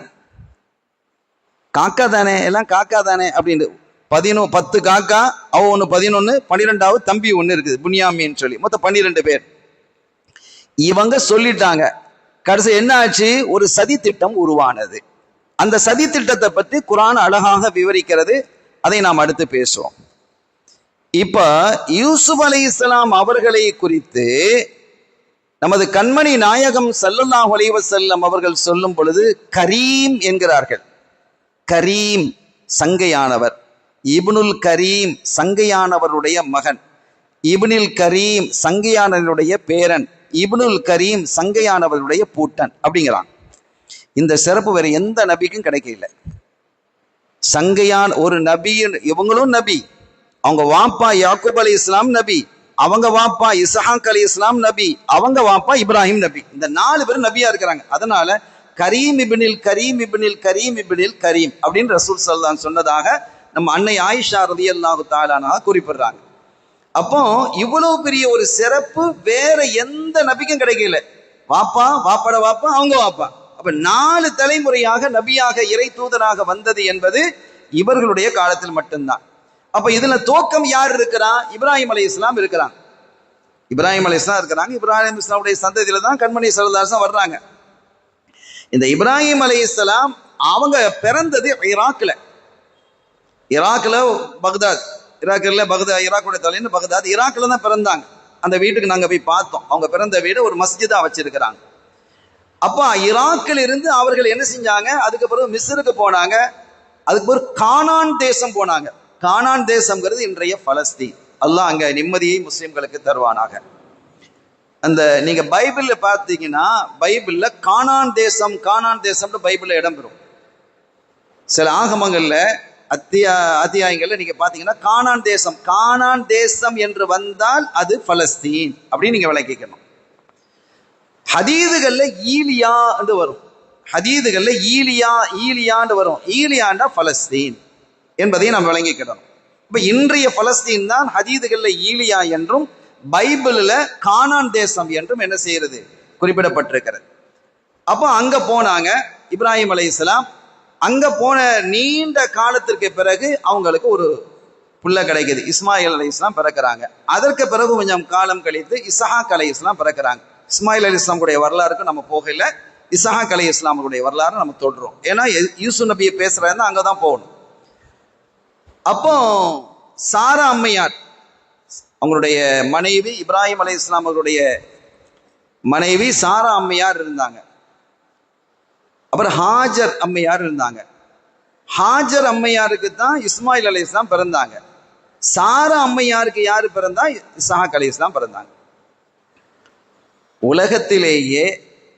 காக்கா தானே, எல்லாம் காக்கா தானே அப்படின்னு. 10 காக்கா, அவ ஒண்ணு 11, 12வது தம்பி ஒண்ணு இருக்குது புனியாமின்னு சொல்லி, மொத்தம் 12 பேர். இவங்க சொல்லிட்டாங்க. கடைசி என்ன ஆச்சு? ஒரு சதி திட்டம் உருவானது. அந்த சதி திட்டத்தை பற்றி குர்ஆன் அழகாக விவரிக்கிறது. அதை நாம் அடுத்து பேசுவோம். இப்ப யூசுப் அலைஹிஸ்ஸலாம் அவர்களை குறித்து நமது கண்மணி நாயகம் ஸல்லல்லாஹு அலைஹி வஸல்லம் அவர்கள் சொல்லும் பொழுது கரீம் என்கிறார்கள். கரீம் சங்கையானவர். இப்னுல் கரீம் சங்கையானவருடைய மகன். இப்னுல் கரீம் சங்கையானவருடைய பேரன். இப்னுல் கரீம் சங்கையானவருடைய பூட்டன் அப்படிங்கிறான். இந்த சிறப்பு வேற எந்த நபிக்கும் கிடைக்கல. சங்கையான் ஒரு நபி, இவங்களும் நபி. அவங்க வாப்பா யாக்கூப் அலைஹிஸ்ஸலாம் நபி, அவங்க வாப்பா இஸ்ஹாக் அலைஹிஸ்ஸலாம் நபி, அவங்க வாப்பா இப்ராஹிம் நபி. இந்த 4 பேரும் நபியா இருக்கிறாங்க. அதனால கரீம் இப்னில் கரீம் இப்னில் கரீம் இப்னில் கரீம் அப்படின்னு ரசூல் ஸல்லல்லாஹு அலைஹி வஸல்லம் சொன்னதாக நம்ம அன்னை ஆயிஷா ரலியல்லாஹு தஆலா அன்ஹா குறிப்பிடுறாங்க. அப்போ இவ்வளவு பெரிய ஒரு சிறப்பு வேற எந்த நபிக்கும் கிடைக்கல. வாப்பா, வாப்பாட வாப்பா, அவங்க வாப்பா. அப்ப 4 தலைமுறையாக நபியாக, இறை தூதராக வந்தது என்பது இவர்களுடைய காலத்தில் மட்டும்தான். அப்ப இதுல துவக்கம் யார் இருக்கிறா? இப்ராஹிம் அலைஹிஸ்ஸலாம் இருக்கிறாங்க. இப்ராஹிம் அலைஹிஸ்ஸலாம் இருக்கிறாங்க. இப்ராஹிம் அலைஹிஸ்ஸலாமுடைய சந்ததியில தான் கண்மணி ஸல்லல்லாஹு அலைஹி வஸல்லம் வர்றாங்க. இந்த இப்ராஹிம் அலைஹிஸ்ஸலாம் அவங்க பிறந்தது ஈராக்ல. ஈராக்ல பக்தாத், ஈராக்குடைய தலைன்னு பக்தாத், ஈராக்ல தான் பிறந்தாங்க. அந்த வீட்டுக்கு நாங்க போய் பார்த்தோம். அவங்க பிறந்த வீடு ஒரு மஸ்ஜிதா வச்சிருக்கிறாங்க. அப்ப ஈராக்கில் இருந்து அவர்கள் என்ன செஞ்சாங்க? அதுக்கு பிறகு மிஸ்ருக்கு போனாங்க. அதுக்கு பிறகு கானான் தேசம் போனாங்க. கானான் தேசம்ங்கிறது இன்றைய பலஸ்தீன். அல்லாஹ் அங்க நிம்மதியை முஸ்லிம்களுக்கு தருவானாக. அந்த நீங்க பைபிள்ல பார்த்தீங்கன்னா, பைபிள்ல கானான் தேசம், கானான் தேசம்னு பைபிள்ல இடம்பெறும். சில ஆகமங்கள்ல அத்தியாயங்கள்ல நீங்க பாத்தீங்கன்னா கானான் தேசம், கானான் தேசம் என்று வந்தால் அது பலஸ்தீன் அப்படின்னு நீங்க விளக்கிக்கணும். ஹதீதுகள்ல ஈலியா என்று வரும். ஹதீதுகள்ல ஈலியான்னு வரும். ஈலியாண்டா பலஸ்தீன் என்பதை நாம் விளங்கிக்கிடணும். இப்ப இன்றைய பலஸ்தீன் தான் ஹதீதுகள்ல ஈலியா என்றும் பைபிள்ல கானான் தேசம் என்றும் என்ன செய்யறது குறிப்பிடப்பட்டிருக்கிறது. அப்போ அங்க போனாங்க இப்ராஹிம் அலைஹிஸ்ஸலாம். அங்க போன நீண்ட காலத்திற்கு பிறகு அவங்களுக்கு ஒரு புள்ள கிடைக்குது. இஸ்மாயில் அலைஹிஸ்ஸலாம் பிறக்கிறாங்க. அதற்கு பிறகு கொஞ்சம் காலம் கழித்து இஸ்ஹாக் அலைஹிஸ்ஸலாம் பிறக்கிறாங்க. இஸ்மாயில் அலைஹிஸ்ஸலாமுடைய வரலாறுக்கு நம்ம போகல, இஸ்ஹாக் அலைஹிஸ்ஸலாமுடைய வரலாறு நம்ம தொடரும். ஏன்னா யூசுப் நபியை பேசுறதுன்னா அங்கதான் போகணும். அப்போ சாரா அம்மையார், அவங்களுடைய மனைவி, இப்ராஹிம் அலைஹிஸ்ஸலாம் அவர்களுடைய மனைவி சாரா அம்மையார் இருந்தாங்க. அப்புறம் ஹாஜர் அம்மையார் இருந்தாங்க. ஹாஜர் அம்மையாருக்கு தான் இஸ்மாயில் அலைஹிஸ்ஸலாம் பிறந்தாங்க. சாரா அம்மையாருக்கு யாரு பிறந்தா? இஸ்ஹாக் அலைஹிஸ்ஸலாம் பிறந்தாங்க. உலகத்திலேயே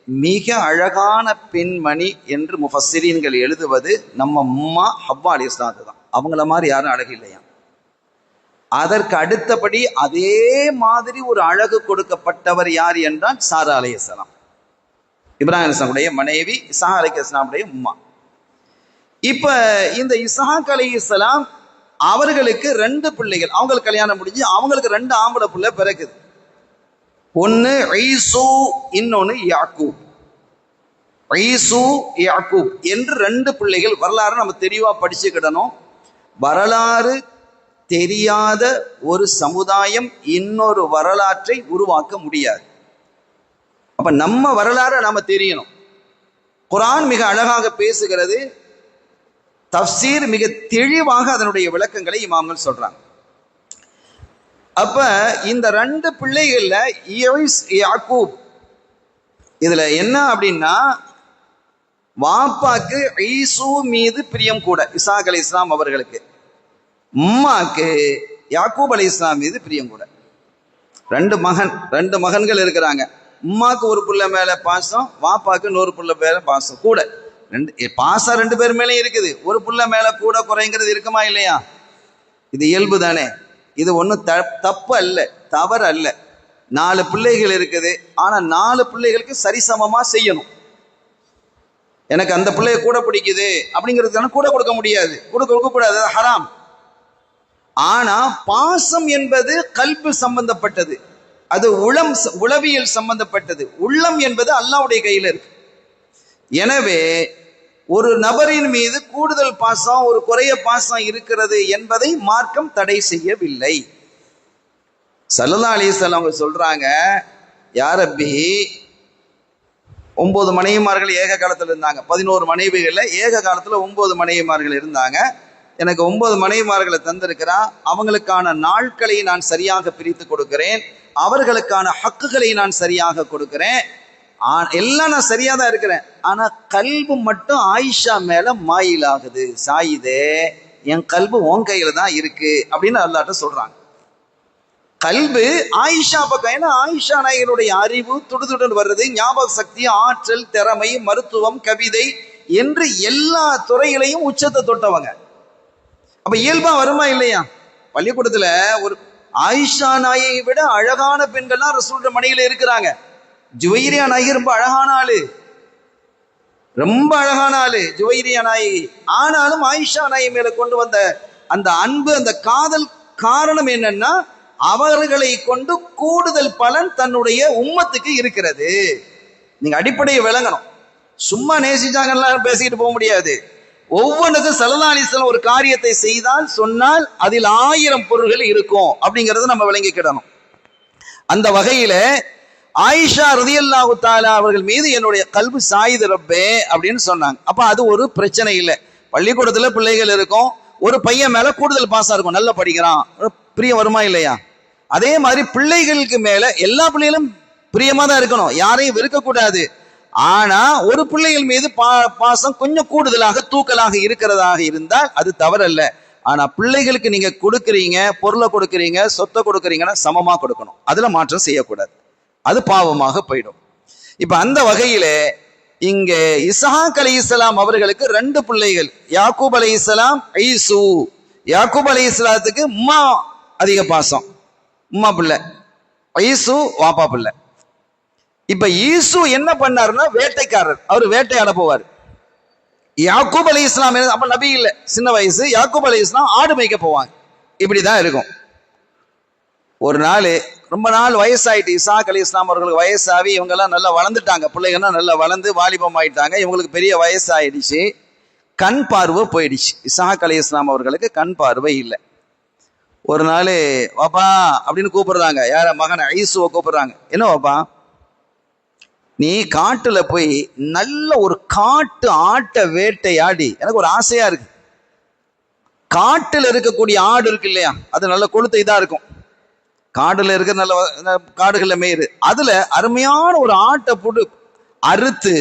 மிக அழகான பெண்மணி என்று முஃபஸ்ஸிரீன்கள் எழுதுவது நம்ம உம்மா ஹவ்வா அலைஹிஸ்ஸலாம் தான். அவங்கள மாதிரி யாரும் அழகு இல்லையா. அதற்கு அடுத்தபடி அதே மாதிரி ஒரு அழகு கொடுக்கப்பட்டவர் யார் என்றால் சாரா அலைஹிஸ்ஸலாம், இப்ராஹிம் அலைஹிஸ்ஸலாமுடைய மனைவி, இஸ்ஹாக் அலைஹிஸ்ஸலாமுடைய உம்மா. இப்ப இந்த இஸ்ஹாக் அலைஹிஸ்ஸலாம் அவர்களுக்கு 2 பிள்ளைகள். அவங்களுக்கு கல்யாணம் முடிஞ்சு அவங்களுக்கு 2 ஆம்பளை பிள்ளை பிறக்குது. ஒன்னு ஈசு, இன்னொன்னு யாக்கூப். ஈசு, யாக்கூப் என்று 2 பிள்ளைகள். வரலாறு நம்ம தெளிவா படிச்சுக்கிடணும். வரலாறு தெரியாத ஒரு சமுதாயம் இன்னொரு வரலாற்றை உருவாக்க முடியாது. அப்ப நம்ம வரலாறு நாம தெரியணும். குர்ஆன் மிக அழகாக பேசுகிறது. தஃப்சீர் மிக தெளிவாக அதனுடைய விளக்கங்களை இமாம்கள் சொல்றாங்க. அப்ப இந்த 2 பிள்ளைகள்ல ஈஸ், யாக்கூப், இதுல என்ன அப்படின்னா, வாப்பாக்கு ஈசு மீது பிரியம் கூட இஸ்ஹாக் அலைஹிஸ்ஸலாம் அவர்களுக்கு, உம்மாக்கு யாக்கூப் அலைஹிஸ்ஸலாம் மீது பிரியம் கூட. 2 மகன்கள் இருக்கிறாங்க. உம்மாக்கு ஒரு புள்ள மேல பாசம், வாப்பாக்கு 100 புள்ள மேல பாசம் கூட. பாசம் 2 பேர் மேலே இருக்குது. ஒரு புள்ள மேல கூட குறைங்கிறது இருக்குமா இல்லையா? இது இயல்பு தானே. இது ஒன்றும் தப்பு அல்ல, தவறு அல்ல. 4 பிள்ளைகள் இருக்குது. ஆனா 4 பிள்ளைகளுக்கு சரிசமமா செய்யணும். எனக்கு அந்த பிள்ளைய கூட பிடிக்குது அப்படிங்கிறது கூட கொடுக்க முடியாது, கொடுக்க கூடாது, ஹராம். ஆனா பாசம் என்பது கல்பு சம்பந்தப்பட்டது, அது உளவியல் சம்பந்தப்பட்டது. உள்ளம் என்பது அல்லாஹ்வுடைய கையில இருக்கு. எனவே ஒரு நபரின் மீது கூடுதல் பாசம், ஒரு குறைய பாசம் இருக்கிறது என்பதை மார்க்கம் தடை செய்யவில்லை. ஸல்லல்லாஹு அலைஹி வஸல்லம் அவங்க சொல்றாங்க, யா ரப்பி, 9 மனைவிமார்கள் ஏக காலத்தில் இருந்தாங்க. 11 மனைவிகள்ல ஏக காலத்துல 9 மனைவிமார்கள் இருந்தாங்க. எனக்கு 9 மனைவிமார்களை தந்திருக்கிறா. அவங்களுக்கான நாட்களை நான் சரியாக பிரித்து கொடுக்கிறேன், அவர்களுக்கான ஹக்குகளை நான் சரியாக கொடுக்கிறேன், எல்லாம் நான் சரியா தான் இருக்கிறேன். ஆனா கல்பு மட்டும் ஆயிஷா மேல மாயிலாகுது, சாயிதே, என் கல்பு உன் கையில தான் இருக்கு அப்படின்னு அல்லாஹ்ட்ட சொல்றாங்க. கல்பு ஆயிஷா பக்கம். ஏன்னா ஆயிஷா நாயகனுடைய அறிவு துடுதுடன் வர்றது, ஞாபக சக்தி, ஆற்றல், திறமை, மருத்துவம், கவிதை என்று எல்லா துறைகளையும் உச்சத்தை தொட்டவங்க. அப்ப இயல்பா வருமா இல்லையா? பள்ளிக்கூடத்துல ஒரு ஆயிஷா நாயை விட அழகான பெண்கள்லாம் ரசூலுடைய மனையில இருக்கிறாங்க. ஜுவைரியா நாயகி ரொம்ப அழகான ஆளு, ரொம்ப அழகான ஆளு ஜுவைரியா நாயகி. ஆனாலும் ஆயிஷா நாயை மேல கொண்டு வந்த அந்த அன்பு, அந்த காதல் காரணம் என்னன்னா, அவர்களை கொண்டு கூடுதல் பலன் தன்னுடைய உம்மத்துக்கு இருக்கிறது. நீங்க அடிப்படையை விளங்கணும். சும்மா நேசிச்சாங்கலாம் பேசிக்கிட்டு போக முடியாது. ஒவ்வொன்றுக்கும் ஸல்லல்லாஹு அலைஹி வஸல்லம் ஒரு காரியத்தை செய்தால் சொன்னால் அதில் 1000 பொருள்கள் இருக்கும் அப்படிங்கறத நம்ம விளங்கிக்கிடணும். அந்த வகையில ஆயிஷா ரலியல்லாஹு தஆலா அவர்கள் மீது என்னுடைய கல்பு சாயிது ரப்பே அப்படின்னு சொன்னாங்க. அப்ப அது ஒரு பிரச்சனை இல்லை. பள்ளிக்கூடத்துல பிள்ளைகள் இருக்கும், ஒரு பையன் மேல கூடுதல் பாசம் இருக்கும், நல்லா படிக்கிறான், பிரியம் வருமா இல்லையா? அதே மாதிரி பிள்ளைகளுக்கு மேல எல்லா பிள்ளைகளும் பிரியமா தான் இருக்கணும், யாரையும் வெறுக்கக்கூடாது. ஆனா ஒரு பிள்ளைகள் மீது பாசம் கொஞ்சம் கூடுதலாக தூக்கலாக இருக்கிறதாக இருந்தால் அது தவறல்ல. ஆனா பிள்ளைகளுக்கு நீங்க கொடுக்குறீங்க, பொருளை கொடுக்குறீங்க, சொத்தை கொடுக்குறீங்கன்னா சமமா கொடுக்கணும், அதுல மாற்றம் செய்யக்கூடாது, அது பாவமாக போயிடும். இப்ப அந்த வகையில இங்க இஸ்ஹாக் அலைஹிஸ்ஸலாம் அவர்களுக்கு 2 பிள்ளைகள், யாக்கூப் அலைஹிஸ்ஸலாம், ஈசு. யாக்கூப் அலைஹிஸ்ஸலாத்துக்கு உம்மா அதிக பாசம், உம்மா பிள்ளை, ஈசு வாப்பா பிள்ளை. இப்ப ஈசு என்ன பண்ணாருன்னா வேட்டைக்காரர், அவர் வேட்டையாட போவார். யாக்கூப் அலைஹிஸ்ஸலாம் அப்ப நபி இல்ல, சின்ன வயசு. யாக்கூப் அலைஹிஸ்ஸலாம் ஆடு மேய்க்க போவாங்க. இப்படிதான் இருக்கும். ஒரு நாள், ரொம்ப நாள் வயசாயிட்டு, இஸ்ஹாக் அலைஹிஸ்ஸலாம் அவர்களுக்கு வயசாகி இவங்க எல்லாம் நல்லா வளர்ந்துட்டாங்க, பிள்ளைகள்லாம் நல்லா வளர்ந்து வாலிபம் ஆயிட்டாங்க, இவங்களுக்கு பெரிய வயசாயிடுச்சு, கண் பார்வை போயிடுச்சு. இஸ்ஹாக் அலைஹிஸ்ஸலாம் அவர்களுக்கு கண் பார்வை இல்லை. ஒரு நாள் வாப்பா அப்படின்னு கூப்பிடுறாங்க, யார மகன் ஈசுவை கூப்பிடுறாங்க. என்ன வாப்பா, நீ காட்டுல போய் நல்ல ஒரு காட்டு ஆட்டை வேட்டையாடி, எனக்கு ஒரு ஆசையா இருக்கு, காட்டுல இருக்கக்கூடிய ஆடு இருக்கு இல்லையா, அது நல்ல கொழுத்த இதா இருக்கும், காடுல இருக்க நல்ல காடுகள்ல மேயுது, அதுல அருமையான ஒரு ஆட்டை போட்டு அறுத்து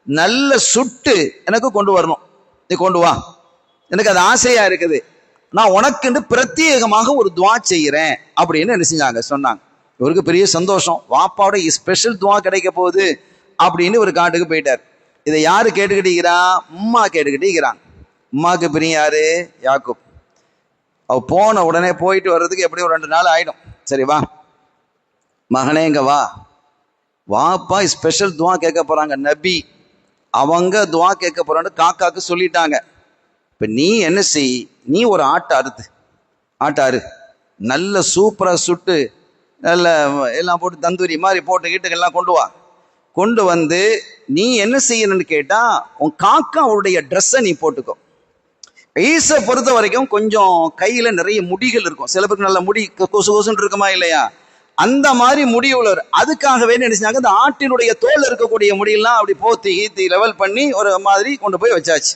நல்ல சுட்டு எனக்கு கொண்டு வரணும், நீ கொண்டு வா, எனக்கு அது ஆசையா இருக்குது, நான் உனக்குன்னு பிரத்யேகமாக ஒரு துவா செய்யறேன் அப்படின்னு என்ன செஞ்சாங்க சொன்னாங்க. இவருக்கு பெரிய சந்தோஷம், வாப்பாவோட ஸ்பெஷல் துவா கிடைக்க போகுது அப்படின்னு ஒரு காட்டுக்கு போயிட்டார். இதை யாரு கேட்டுக்கிட்டீங்கிறான்? அம்மா கேட்டுக்கிட்டீங்கிறான். அம்மாவுக்கு பிரியம் யாரு? யாக்கூப். அவ போன உடனே போயிட்டு வர்றதுக்கு எப்படியும் ஒரு 2 நாள் ஆயிடும். சரி வா மகனே, இங்க வா, வாப்பா ஸ்பெஷல் துவா கேட்க போறாங்க, நபி அவங்க துவா கேட்க போறான்னு காக்காக்கு சொல்லிட்டாங்க. இப்ப நீ என்ன செய், நீ ஒரு ஆட்டாரு நல்ல சூப்பரா சுட்டு நல்ல எல்லாம் போட்டு தந்தூரி மாதிரி போட்டுக்கிட்டு எல்லாம் கொண்டு வந்து நீ என்ன செய்யணும்னு கேட்டா, உன் காக்காவுடைய ட்ரெஸ்ஸை நீ போட்டுக்கோ. ஈசை பொறுத்த வரைக்கும் கொஞ்சம் கையில நிறைய முடிகள் இருக்கும். சில பேருக்கு நல்ல முடி கொசு கொசுன்னு இருக்குமா இல்லையா? அந்த மாதிரி முடி உள்ளவர். அதுக்காகவே நினைச்சாங்க இந்த ஆட்டினுடைய தோல் இருக்கக்கூடிய முடியெல்லாம் அப்படி போத்தி லெவல் பண்ணி ஒரு மாதிரி கொண்டு போய் வச்சாச்சு.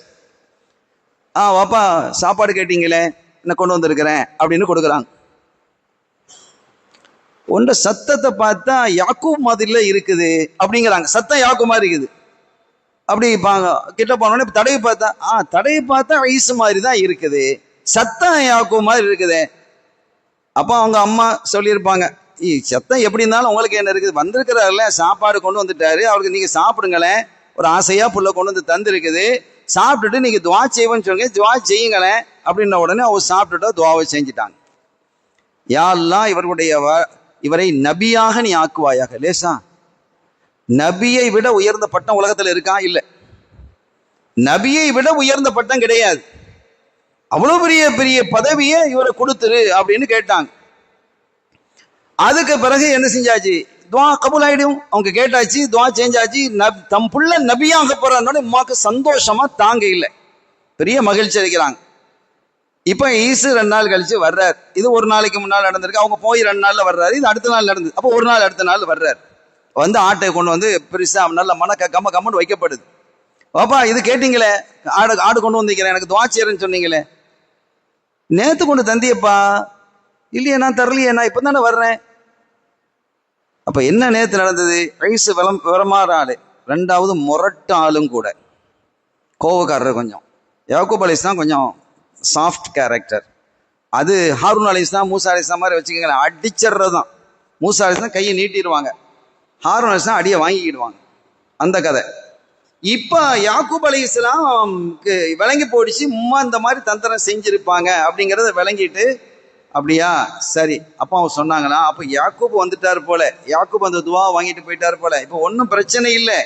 வாப்பா சாப்பாடு கேட்டீங்களே, என்ன கொண்டு வந்திருக்கிறேன் அப்படின்னு கொடுக்குறாங்க. ஒன்ற சத்தத்தை பார்த்தா யாக்கூப் மாதிரில இருக்குது அப்படிங்கிறாங்க. சத்தம் யாக்கூப் மாதிரி இருக்குது. அப்படி கிட்ட போனோடனே தடவை பார்த்தா ஐசு மாதிரி தான் இருக்குது, சத்தம் யாக்கூப் மாதிரி இருக்குது. அப்போ அவங்க அம்மா சொல்லியிருப்பாங்க, சத்தம் எப்படி இருந்தாலும் உங்களுக்கு என்ன இருக்குது, வந்திருக்கிறாருல சாப்பாடு கொண்டு வந்துட்டாரு, அவருக்கு நீங்க சாப்பிடுங்களேன், ஒரு ஆசையா புள்ள கொண்டு வந்து தந்துருக்குது, சாப்பிட்டுட்டு நீங்க துவா செய்வேன்னு சொல்லுங்க, துவா செய்யுங்களேன் அப்படின்ன உடனே அவர் சாப்பிட்டுட்டு துவாவை செஞ்சுட்டாங்க. யா அல்லாஹ் இவரை நபியாக நீ ஆக்குவாயாக. லேசா நபியை விட உயர்ந்த பட்டம் உலகத்துல இருக்கா? இல்ல, நபியை விட உயர்ந்த பட்டம் கிடையாது. அவ்வளவு பெரிய பெரிய பதவியை இவரை கொடுத்துரு அப்படின்னு கேட்டாங்க. அதுக்கு பிறகு என்ன செஞ்சாச்சு, துவா கபூல் ஆயிடும். அவங்க கேட்டாச்சு, துவா செஞ்சாச்சு. தம் புள்ள நபியாக போறான்னு உமாக்கு சந்தோஷமா தாங்க இல்லை, பெரிய மகிழ்ச்சி அளிக்கிறாங்க. இப்ப ஈசு 2 நாள் கழிச்சு வர்றாரு. இது ஒரு நாளைக்கு முன்னால் நடந்திருக்கு. அவங்க போய் 2 நாள்ல வர்றாரு. இது அடுத்த நாள் நடந்தது. அப்போ ஒரு நாள் அடுத்த நாள் வர்றாரு. வந்து ஆட்டை கொண்டு வந்து பெருசா நல்ல கம்மன்னு வைக்கப்படுது. பாப்பா இது கேட்டீங்களே, ஆடு கொண்டு வந்திருக்கிறேன், எனக்கு துவா செய்யறேன்னு சொன்னீங்களே, நேத்து கொண்டு தந்தியப்பா. இல்லையே, நான் தரலையே, நான் இப்பதானே வர்றேன். அப்ப என்ன நேத்து நடந்தது? ஐசு விரமாற ஆளு, 2வது முரட்டு ஆளும் கூட, கோவக்காரர். கொஞ்சம் யாக்கூப் அலைஹிஸ்ஸலாம் கொஞ்சம் சாஃப்ட் கேரக்டர். அது ஹாரூன் அலைஹிஸ்ஸலாம் மூசா அலைஹிஸ்ஸலாம் மாதிரி வச்சுக்கோங்களேன், அடிச்சிடுறதுதான். மூசா அலைஹிஸ்ஸலாம் கையை நீட்டிடுவாங்க, ஹாரூன் அலைஹிஸ்ஸலாம் அடியை வாங்கிக்கிடுவாங்க. அந்த கதை. இப்ப யாக்கூப் அலைஹிஸ்ஸலாம் விளங்கி போயிடுச்சு, இந்த மாதிரி தந்திரம் செஞ்சிருப்பாங்க அப்படிங்கிறத விளங்கிட்டு, அப்படியா சரி அப்போ அவங்க சொன்னாங்களா, அப்போ யாக்கூப் வந்துட்டாரு போல, யாக்கூப் அந்த துவா வாங்கிட்டு போயிட்டாரு போல, இப்போ ஒன்றும் பிரச்சனை இல்லை